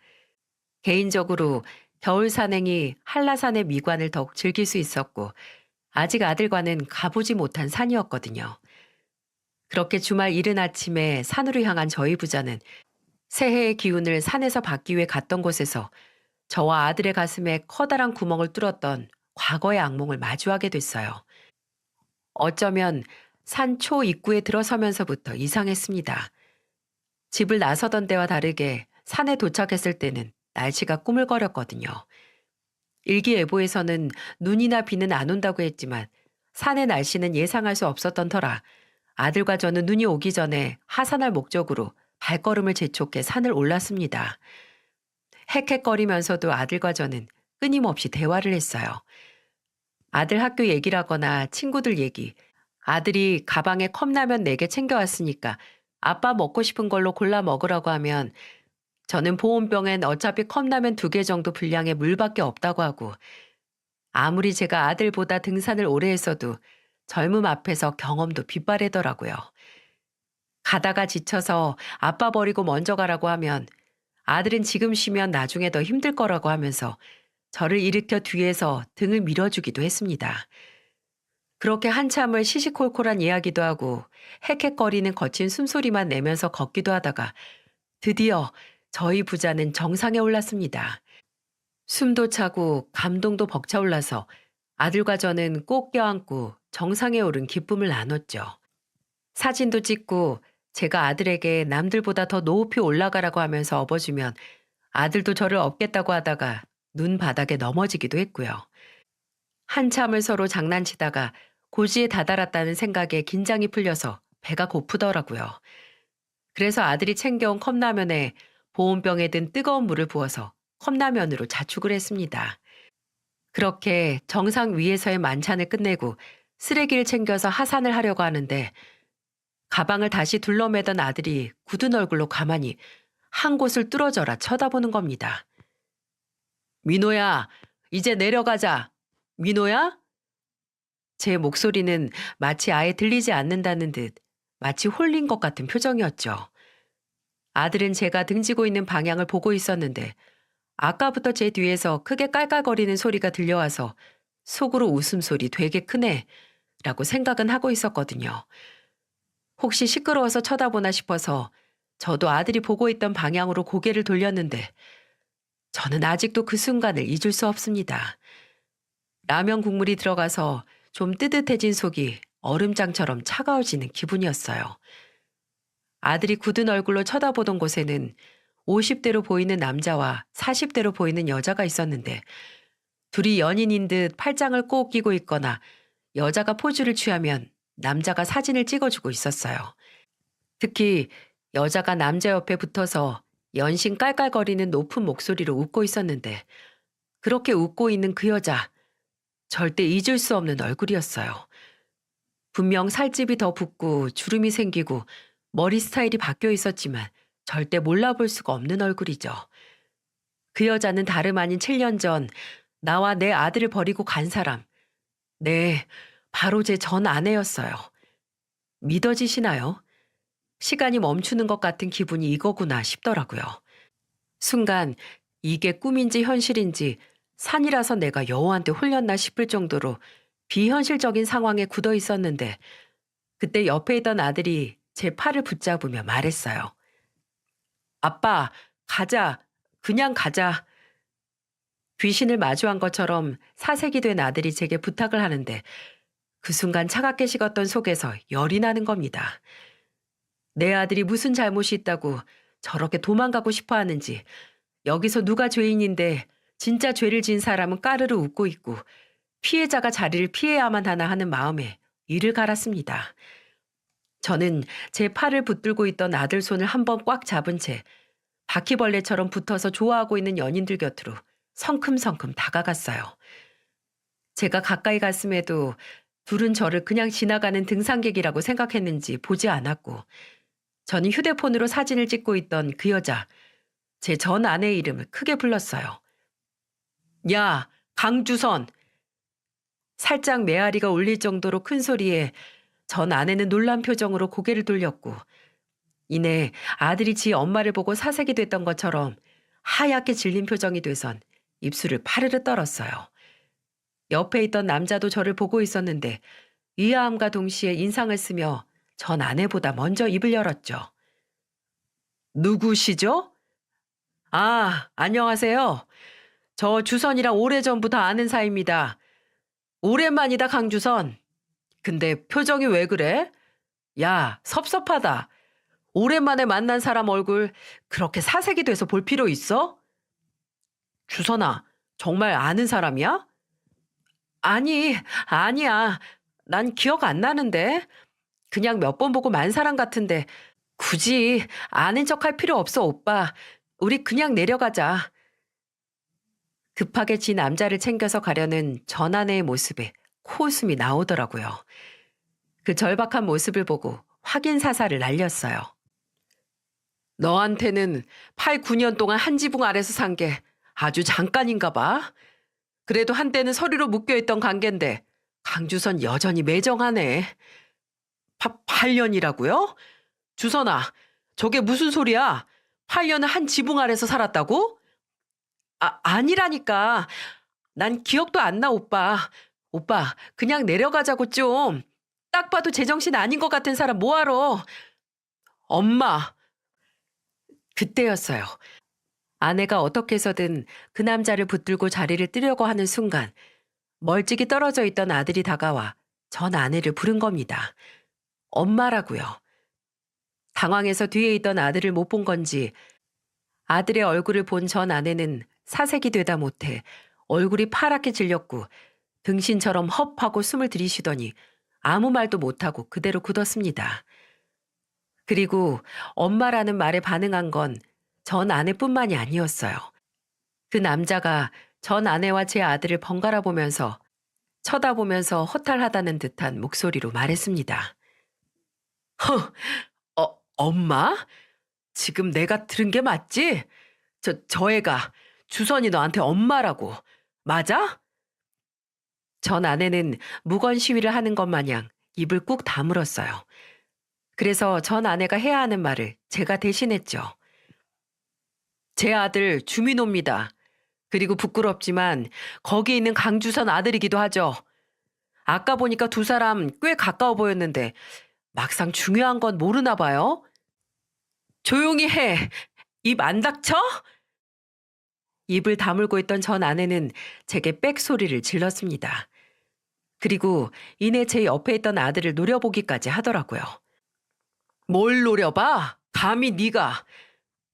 개인적으로 겨울 산행이 한라산의 미관을 더욱 즐길 수 있었고 아직 아들과는 가보지 못한 산이었거든요. 그렇게 주말 이른 아침에 산으로 향한 저희 부자는 새해의 기운을 산에서 받기 위해 갔던 곳에서 저와 아들의 가슴에 커다란 구멍을 뚫었던 과거의 악몽을 마주하게 됐어요. 어쩌면 산 초 입구에 들어서면서부터 이상했습니다. 집을 나서던 때와 다르게 산에 도착했을 때는 날씨가 꾸물거렸거든요. 일기예보에서는 눈이나 비는 안 온다고 했지만 산의 날씨는 예상할 수 없었던 터라 아들과 저는 눈이 오기 전에 하산할 목적으로 발걸음을 재촉해 산을 올랐습니다. 헥헥거리면서도 아들과 저는 끊임없이 대화를 했어요. 아들 학교 얘기라거나 친구들 얘기, 아들이 가방에 컵라면 4개 챙겨왔으니까 아빠 먹고 싶은 걸로 골라 먹으라고 하면 저는 보온병엔 어차피 컵라면 2개 정도 분량의 물밖에 없다고 하고 아무리 제가 아들보다 등산을 오래 했어도 젊음 앞에서 경험도 빗바래더라고요. 가다가 지쳐서 아빠 버리고 먼저 가라고 하면 아들은 지금 쉬면 나중에 더 힘들 거라고 하면서 저를 일으켜 뒤에서 등을 밀어주기도 했습니다. 그렇게 한참을 시시콜콜한 이야기도 하고 헥헥거리는 거친 숨소리만 내면서 걷기도 하다가 드디어 저희 부자는 정상에 올랐습니다. 숨도 차고 감동도 벅차올라서 아들과 저는 꼭 껴안고 정상에 오른 기쁨을 나눴죠. 사진도 찍고 제가 아들에게 남들보다 더 높이 올라가라고 하면서 업어주면 아들도 저를 업겠다고 하다가 눈 바닥에 넘어지기도 했고요. 한참을 서로 장난치다가 고지에 다다랐다는 생각에 긴장이 풀려서 배가 고프더라고요. 그래서 아들이 챙겨온 컵라면에 보온병에 든 뜨거운 물을 부어서 컵라면으로 자축을 했습니다. 그렇게 정상 위에서의 만찬을 끝내고 쓰레기를 챙겨서 하산을 하려고 하는데 가방을 다시 둘러매던 아들이 굳은 얼굴로 가만히 한 곳을 뚫어져라 쳐다보는 겁니다. 민호야, 이제 내려가자. 민호야? 제 목소리는 마치 아예 들리지 않는다는 듯 마치 홀린 것 같은 표정이었죠. 아들은 제가 등지고 있는 방향을 보고 있었는데 아까부터 제 뒤에서 크게 깔깔거리는 소리가 들려와서 속으로 웃음소리 되게 크네 라고 생각은 하고 있었거든요. 혹시 시끄러워서 쳐다보나 싶어서 저도 아들이 보고 있던 방향으로 고개를 돌렸는데 저는 아직도 그 순간을 잊을 수 없습니다. 라면 국물이 들어가서 좀 뜨뜻해진 속이 얼음장처럼 차가워지는 기분이었어요. 아들이 굳은 얼굴로 쳐다보던 곳에는 50대로 보이는 남자와 40대로 보이는 여자가 있었는데 둘이 연인인 듯 팔짱을 꼭 끼고 있거나 여자가 포즈를 취하면 남자가 사진을 찍어주고 있었어요. 특히 여자가 남자 옆에 붙어서 연신 깔깔거리는 높은 목소리로 웃고 있었는데 그렇게 웃고 있는 그 여자 절대 잊을 수 없는 얼굴이었어요. 분명 살집이 더 붓고 주름이 생기고 머리 스타일이 바뀌어 있었지만 절대 몰라볼 수가 없는 얼굴이죠. 그 여자는 다름 아닌 7년 전 나와 내 아들을 버리고 간 사람. 네, 바로 제 전 아내였어요. 믿어지시나요? 시간이 멈추는 것 같은 기분이 이거구나 싶더라고요. 순간 이게 꿈인지 현실인지 산이라서 내가 여우한테 홀렸나 싶을 정도로 비현실적인 상황에 굳어 있었는데 그때 옆에 있던 아들이 제 팔을 붙잡으며 말했어요. 아빠, 가자. 그냥 가자. 귀신을 마주한 것처럼 사색이 된 아들이 제게 부탁을 하는데 그 순간 차갑게 식었던 속에서 열이 나는 겁니다. 내 아들이 무슨 잘못이 있다고 저렇게 도망가고 싶어 하는지 여기서 누가 죄인인데 진짜 죄를 지은 사람은 까르르 웃고 있고 피해자가 자리를 피해야만 하나 하는 마음에 이를 갈았습니다. 저는 제 팔을 붙들고 있던 아들 손을 한번 꽉 잡은 채 바퀴벌레처럼 붙어서 좋아하고 있는 연인들 곁으로 성큼성큼 다가갔어요. 제가 가까이 갔음에도 둘은 저를 그냥 지나가는 등산객이라고 생각했는지 보지 않았고 저는 휴대폰으로 사진을 찍고 있던 그 여자, 제 전 아내의 이름을 크게 불렀어요. 야, 강주선! 살짝 메아리가 울릴 정도로 큰 소리에 전 아내는 놀란 표정으로 고개를 돌렸고 이내 아들이 지 엄마를 보고 사색이 됐던 것처럼 하얗게 질린 표정이 돼선 입술을 파르르 떨었어요. 옆에 있던 남자도 저를 보고 있었는데 의아함과 동시에 인상을 쓰며 전 아내보다 먼저 입을 열었죠. 누구시죠? 아, 안녕하세요. 저 주선이랑 오래전부터 아는 사이입니다. 오랜만이다, 강주선. 근데 표정이 왜 그래? 야, 섭섭하다. 오랜만에 만난 사람 얼굴 그렇게 사색이 돼서 볼 필요 있어? 주선아, 정말 아는 사람이야? 아니, 아니야. 난 기억 안 나는데. 그냥 몇 번 보고 만 사람 같은데 굳이 아는 척 할 필요 없어, 오빠. 우리 그냥 내려가자. 급하게 지 남자를 챙겨서 가려는 전 아내의 모습에 코웃음이 나오더라고요. 그 절박한 모습을 보고 확인 사살을 날렸어요. 너한테는 8, 9년 동안 한 지붕 아래서 산 게 아주 잠깐인가 봐. 그래도 한때는 서류로 묶여있던 관계인데 강주선 여전히 매정하네. 8년이라고요? 주선아, 저게 무슨 소리야? 8년을 한 지붕 아래서 살았다고? 아니라니까. 난 기억도 안 나, 오빠. 오빠, 그냥 내려가자고 좀. 딱 봐도 제정신 아닌 것 같은 사람 뭐하러. 엄마. 그때였어요. 아내가 어떻게 해서든 그 남자를 붙들고 자리를 뜨려고 하는 순간 멀찍이 떨어져 있던 아들이 다가와 전 아내를 부른 겁니다. 엄마라고요. 당황해서 뒤에 있던 아들을 못 본 건지 아들의 얼굴을 본 전 아내는 사색이 되다 못해 얼굴이 파랗게 질렸고 등신처럼 헙하고 숨을 들이쉬더니 아무 말도 못하고 그대로 굳었습니다. 그리고 엄마라는 말에 반응한 건 전 아내뿐만이 아니었어요. 그 남자가 전 아내와 제 아들을 번갈아 보면서 쳐다보면서 허탈하다는 듯한 목소리로 말했습니다. 허, 엄마? 지금 내가 들은 게 맞지? 저 애가 주선이 너한테 엄마라고. 맞아? 전 아내는 무건 시위를 하는 것 마냥 입을 꾹 다물었어요. 그래서 전 아내가 해야 하는 말을 제가 대신했죠. 제 아들 주민호입니다. 그리고 부끄럽지만 거기 있는 강주선 아들이기도 하죠. 아까 보니까 두 사람 꽤 가까워 보였는데 막상 중요한 건 모르나 봐요. 조용히 해. 입 안 닥쳐? 입을 다물고 있던 전 아내는 제게 빽 소리를 질렀습니다. 그리고 이내 제 옆에 있던 아들을 노려보기까지 하더라고요. 뭘 노려봐? 감히 네가.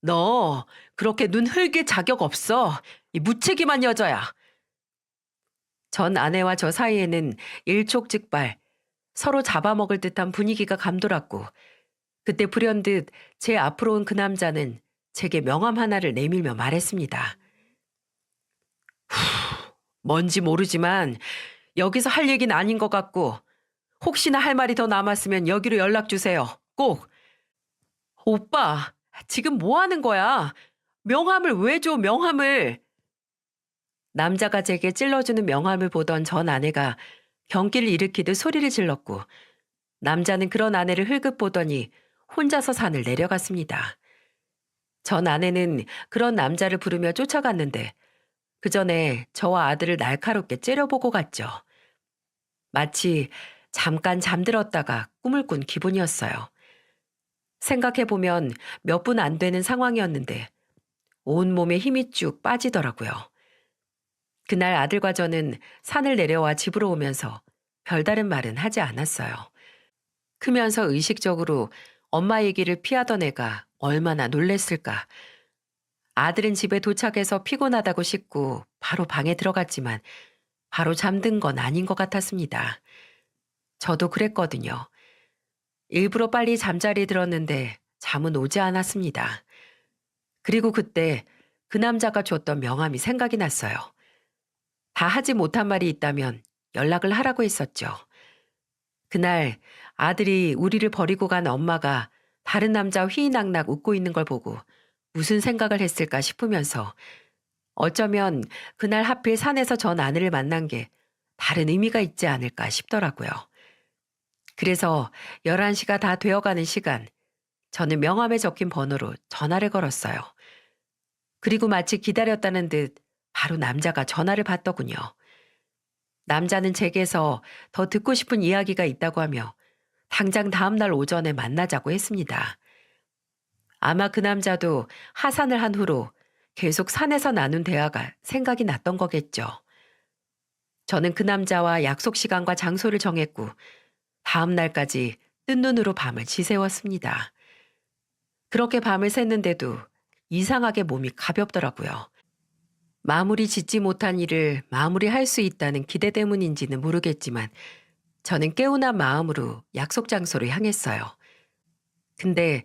너 그렇게 눈 흘길 자격 없어. 이 무책임한 여자야. 전 아내와 저 사이에는 일촉즉발 서로 잡아먹을 듯한 분위기가 감돌았고 그때 불현듯 제 앞으로 온 그 남자는 제게 명함 하나를 내밀며 말했습니다. 뭔지 모르지만 여기서 할 얘기는 아닌 것 같고 혹시나 할 말이 더 남았으면 여기로 연락 주세요. 꼭. 오빠, 지금 뭐 하는 거야? 명함을 왜 줘, 명함을. 남자가 제게 찔러주는 명함을 보던 전 아내가 경기를 일으키듯 소리를 질렀고 남자는 그런 아내를 흘끗 보더니 혼자서 산을 내려갔습니다. 전 아내는 그런 남자를 부르며 쫓아갔는데 그 전에 저와 아들을 날카롭게 째려보고 갔죠. 마치 잠깐 잠들었다가 꿈을 꾼 기분이었어요. 생각해보면 몇 분 안 되는 상황이었는데 온몸에 힘이 쭉 빠지더라고요. 그날 아들과 저는 산을 내려와 집으로 오면서 별다른 말은 하지 않았어요. 크면서 의식적으로 엄마 얘기를 피하던 애가 얼마나 놀랬을까. 아들은 집에 도착해서 피곤하다고 씻고 바로 방에 들어갔지만 바로 잠든 건 아닌 것 같았습니다. 저도 그랬거든요. 일부러 빨리 잠자리에 들었는데 잠은 오지 않았습니다. 그리고 그때 그 남자가 줬던 명함이 생각이 났어요. 다 하지 못한 말이 있다면 연락을 하라고 했었죠. 그날 아들이 우리를 버리고 간 엄마가 다른 남자 휘낙낙 웃고 있는 걸 보고 무슨 생각을 했을까 싶으면서 어쩌면 그날 하필 산에서 전 아내를 만난 게 다른 의미가 있지 않을까 싶더라고요. 그래서 11시가 다 되어가는 시간, 저는 명함에 적힌 번호로 전화를 걸었어요. 그리고 마치 기다렸다는 듯 바로 남자가 전화를 받더군요. 남자는 제게서 더 듣고 싶은 이야기가 있다고 하며 당장 다음 날 오전에 만나자고 했습니다. 아마 그 남자도 하산을 한 후로 계속 산에서 나눈 대화가 생각이 났던 거겠죠. 저는 그 남자와 약속 시간과 장소를 정했고 다음 날까지 뜬 눈으로 밤을 지새웠습니다. 그렇게 밤을 샜는데도 이상하게 몸이 가볍더라고요. 마무리 짓지 못한 일을 마무리할 수 있다는 기대 때문인지는 모르겠지만 저는 개운한 마음으로 약속 장소를 향했어요. 근데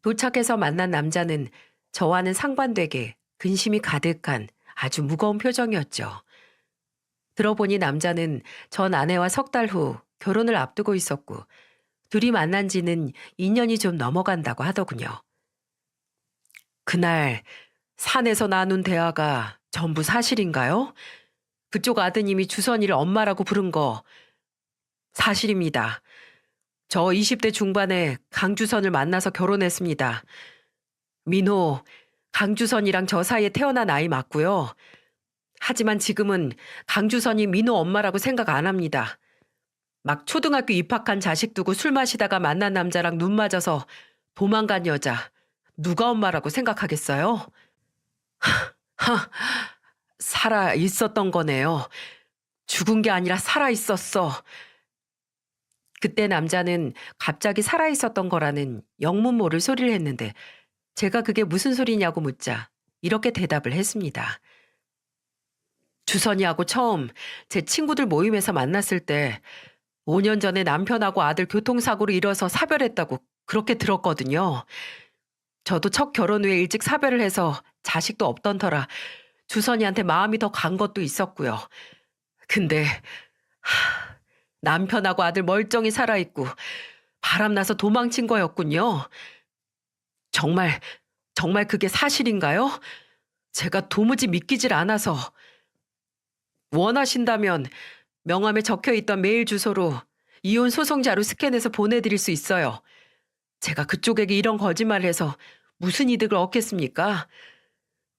도착해서 만난 남자는 저와는 상반되게 근심이 가득한 아주 무거운 표정이었죠. 들어보니 남자는 전 아내와 석 달 후 결혼을 앞두고 있었고 둘이 만난 지는 2년이 좀 넘어간다고 하더군요. 그날 산에서 나눈 대화가 전부 사실인가요? 그쪽 아드님이 주선이를 엄마라고 부른 거 사실입니다. 저 20대 중반에 강주선을 만나서 결혼했습니다. 민호, 강주선이랑 저 사이에 태어난 아이 맞고요. 하지만 지금은 강주선이 민호 엄마라고 생각 안 합니다. 막 초등학교 입학한 자식 두고 술 마시다가 만난 남자랑 눈 맞아서 도망간 여자, 누가 엄마라고 생각하겠어요? 하, 살아 있었던 거네요. 죽은 게 아니라 살아 있었어. 그때 남자는 갑자기 살아 있었던 거라는 영문 모를 소리를 했는데 제가 그게 무슨 소리냐고 묻자 이렇게 대답을 했습니다. 주선이하고 처음 제 친구들 모임에서 만났을 때 5년 전에 남편하고 아들 교통사고로 잃어서 사별했다고 그렇게 들었거든요. 저도 첫 결혼 후에 일찍 사별을 해서 자식도 없던 터라 주선이한테 마음이 더 간 것도 있었고요. 근데 남편하고 아들 멀쩡히 살아있고 바람나서 도망친 거였군요. 정말 그게 사실인가요? 제가 도무지 믿기질 않아서. 원하신다면 명함에 적혀있던 메일 주소로 이혼 소송 자료 스캔해서 보내드릴 수 있어요. 제가 그쪽에게 이런 거짓말을 해서 무슨 이득을 얻겠습니까?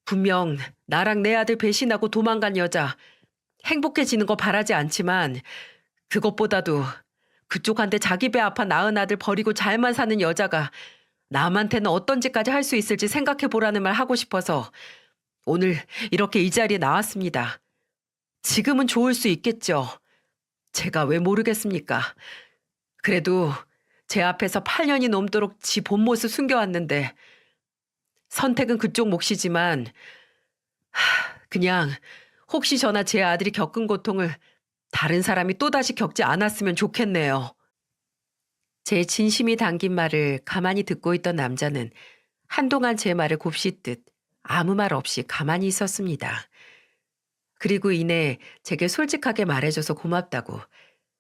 분명 나랑 내 아들 배신하고 도망간 여자 행복해지는 거 바라지 않지만 그것보다도 그쪽한테 자기 배 아파 낳은 아들 버리고 잘만 사는 여자가 남한테는 어떤 짓까지 할 수 있을지 생각해 보라는 말 하고 싶어서 오늘 이렇게 이 자리에 나왔습니다. 지금은 좋을 수 있겠죠. 제가 왜 모르겠습니까? 그래도 제 앞에서 8년이 넘도록 지 본 모습 숨겨왔는데 선택은 그쪽 몫이지만 그냥 혹시 저나 제 아들이 겪은 고통을 다른 사람이 또다시 겪지 않았으면 좋겠네요. 제 진심이 담긴 말을 가만히 듣고 있던 남자는 한동안 제 말을 곱씹듯 아무 말 없이 가만히 있었습니다. 그리고 이내 제게 솔직하게 말해줘서 고맙다고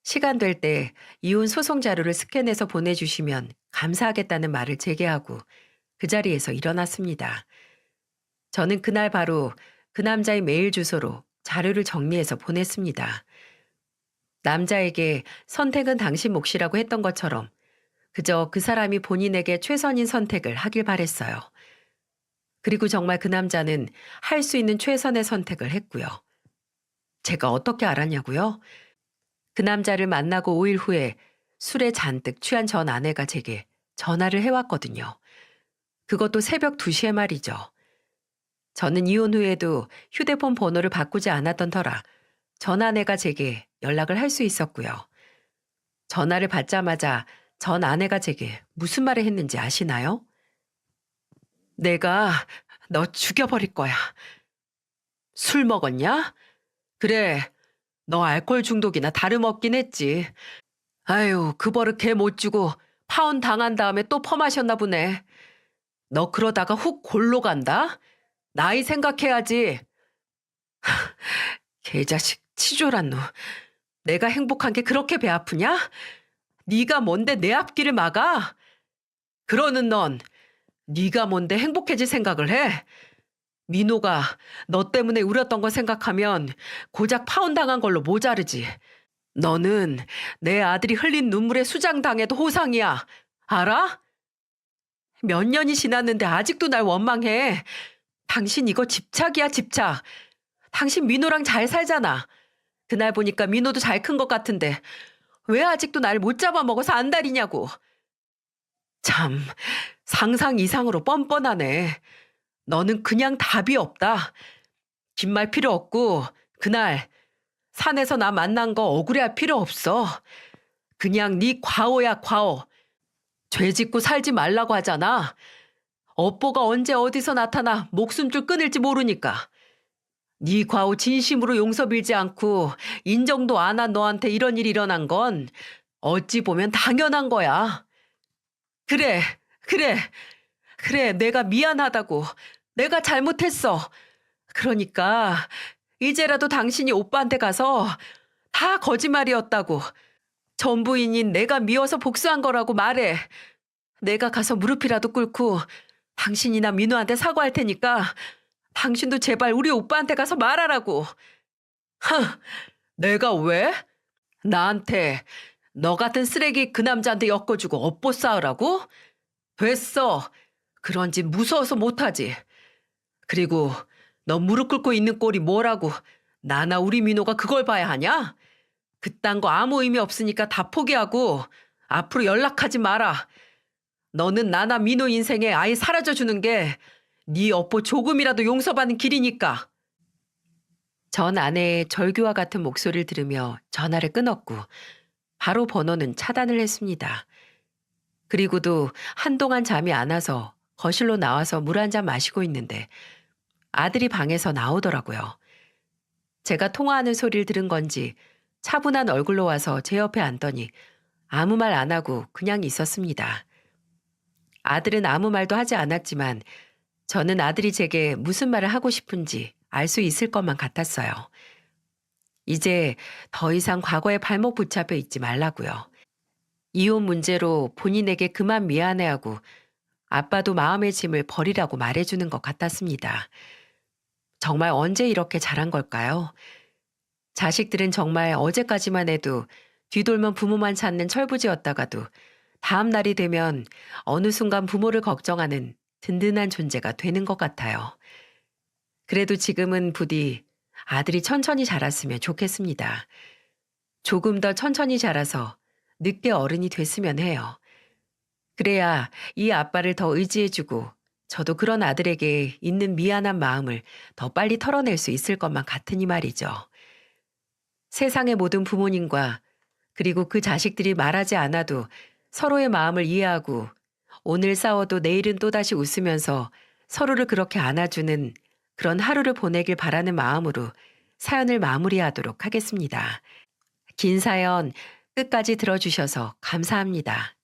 시간 될 때 이혼 소송 자료를 스캔해서 보내주시면 감사하겠다는 말을 재개하고 그 자리에서 일어났습니다. 저는 그날 바로 그 남자의 메일 주소로 자료를 정리해서 보냈습니다. 남자에게 선택은 당신 몫이라고 했던 것처럼 그저 그 사람이 본인에게 최선인 선택을 하길 바랬어요. 그리고 정말 그 남자는 할 수 있는 최선의 선택을 했고요. 제가 어떻게 알았냐고요? 그 남자를 만나고 5일 후에 술에 잔뜩 취한 전 아내가 제게 전화를 해왔거든요. 그것도 새벽 2시에 말이죠. 저는 이혼 후에도 휴대폰 번호를 바꾸지 않았던 터라 전 아내가 제게 연락을 할 수 있었고요. 전화를 받자마자 전 아내가 제게 무슨 말을 했는지 아시나요? 내가 너 죽여버릴 거야. 술 먹었냐? 그래, 너 알코올 중독이나 다름없긴 했지. 아유, 그 버릇 걔 못 주고 파혼 당한 다음에 또 퍼마셨나 보네. 너 그러다가 훅 골로 간다? 나이 생각해야지. 개자식 치졸한 놈. 내가 행복한 게 그렇게 배 아프냐? 네가 뭔데 내 앞길을 막아? 그러는 넌 네가 뭔데 행복해질 생각을 해? 민호가 너 때문에 울었던 거 생각하면 고작 파혼당한 걸로 모자르지. 너는 내 아들이 흘린 눈물에 수장당해도 호상이야. 알아? 몇 년이 지났는데 아직도 날 원망해. 당신 이거 집착이야, 집착. 당신 민호랑 잘 살잖아. 그날 보니까 민호도 잘 큰 것 같은데 왜 아직도 날 못 잡아먹어서 안달이냐고. 참, 상상 이상으로 뻔뻔하네. 너는 그냥 답이 없다. 긴 말 필요 없고 그날 산에서 나 만난 거 억울해할 필요 없어. 그냥 네 과오야, 과오. 죄 짓고 살지 말라고 하잖아. 업보가 언제 어디서 나타나 목숨줄 끊을지 모르니까. 네 과오 진심으로 용서 빌지 않고 인정도 안 한 너한테 이런 일이 일어난 건 어찌 보면 당연한 거야. 그래, 그래, 그래, 내가 미안하다고. 내가 잘못했어. 그러니까 이제라도 당신이 오빠한테 가서 다 거짓말이었다고. 전부인인 내가 미워서 복수한 거라고 말해. 내가 가서 무릎이라도 꿇고 당신이나 민우한테 사과할 테니까 당신도 제발 우리 오빠한테 가서 말하라고. 하, 내가 왜? 나한테 너 같은 쓰레기 그 남자한테 엮어주고 업보 쌓으라고? 됐어. 그런 짓 무서워서 못하지. 그리고 너 무릎 꿇고 있는 꼴이 뭐라고 나나 우리 민호가 그걸 봐야 하냐? 그딴 거 아무 의미 없으니까 다 포기하고 앞으로 연락하지 마라. 너는 나나 민호 인생에 아예 사라져주는 게 네 업보 조금이라도 용서받는 길이니까. 전 아내의 절규와 같은 목소리를 들으며 전화를 끊었고 바로 번호는 차단을 했습니다. 그리고도 한동안 잠이 안 와서 거실로 나와서 물 한 잔 마시고 있는데 아들이 방에서 나오더라고요. 제가 통화하는 소리를 들은 건지 차분한 얼굴로 와서 제 옆에 앉더니 아무 말 안 하고 그냥 있었습니다. 아들은 아무 말도 하지 않았지만 저는 아들이 제게 무슨 말을 하고 싶은지 알 수 있을 것만 같았어요. 이제 더 이상 과거에 발목 붙잡혀 있지 말라고요. 이혼 문제로 본인에게 그만 미안해하고 아빠도 마음의 짐을 버리라고 말해주는 것 같았습니다. 정말 언제 이렇게 잘한 걸까요? 자식들은 정말 어제까지만 해도 뒤돌면 부모만 찾는 철부지였다가도 다음 날이 되면 어느 순간 부모를 걱정하는 든든한 존재가 되는 것 같아요. 그래도 지금은 부디 아들이 천천히 자랐으면 좋겠습니다. 조금 더 천천히 자라서 늦게 어른이 됐으면 해요. 그래야 이 아빠를 더 의지해주고 저도 그런 아들에게 있는 미안한 마음을 더 빨리 털어낼 수 있을 것만 같으니 말이죠. 세상의 모든 부모님과 그리고 그 자식들이 말하지 않아도 서로의 마음을 이해하고 오늘 싸워도 내일은 또다시 웃으면서 서로를 그렇게 안아주는 그런 하루를 보내길 바라는 마음으로 사연을 마무리하도록 하겠습니다. 긴 사연 끝까지 들어주셔서 감사합니다.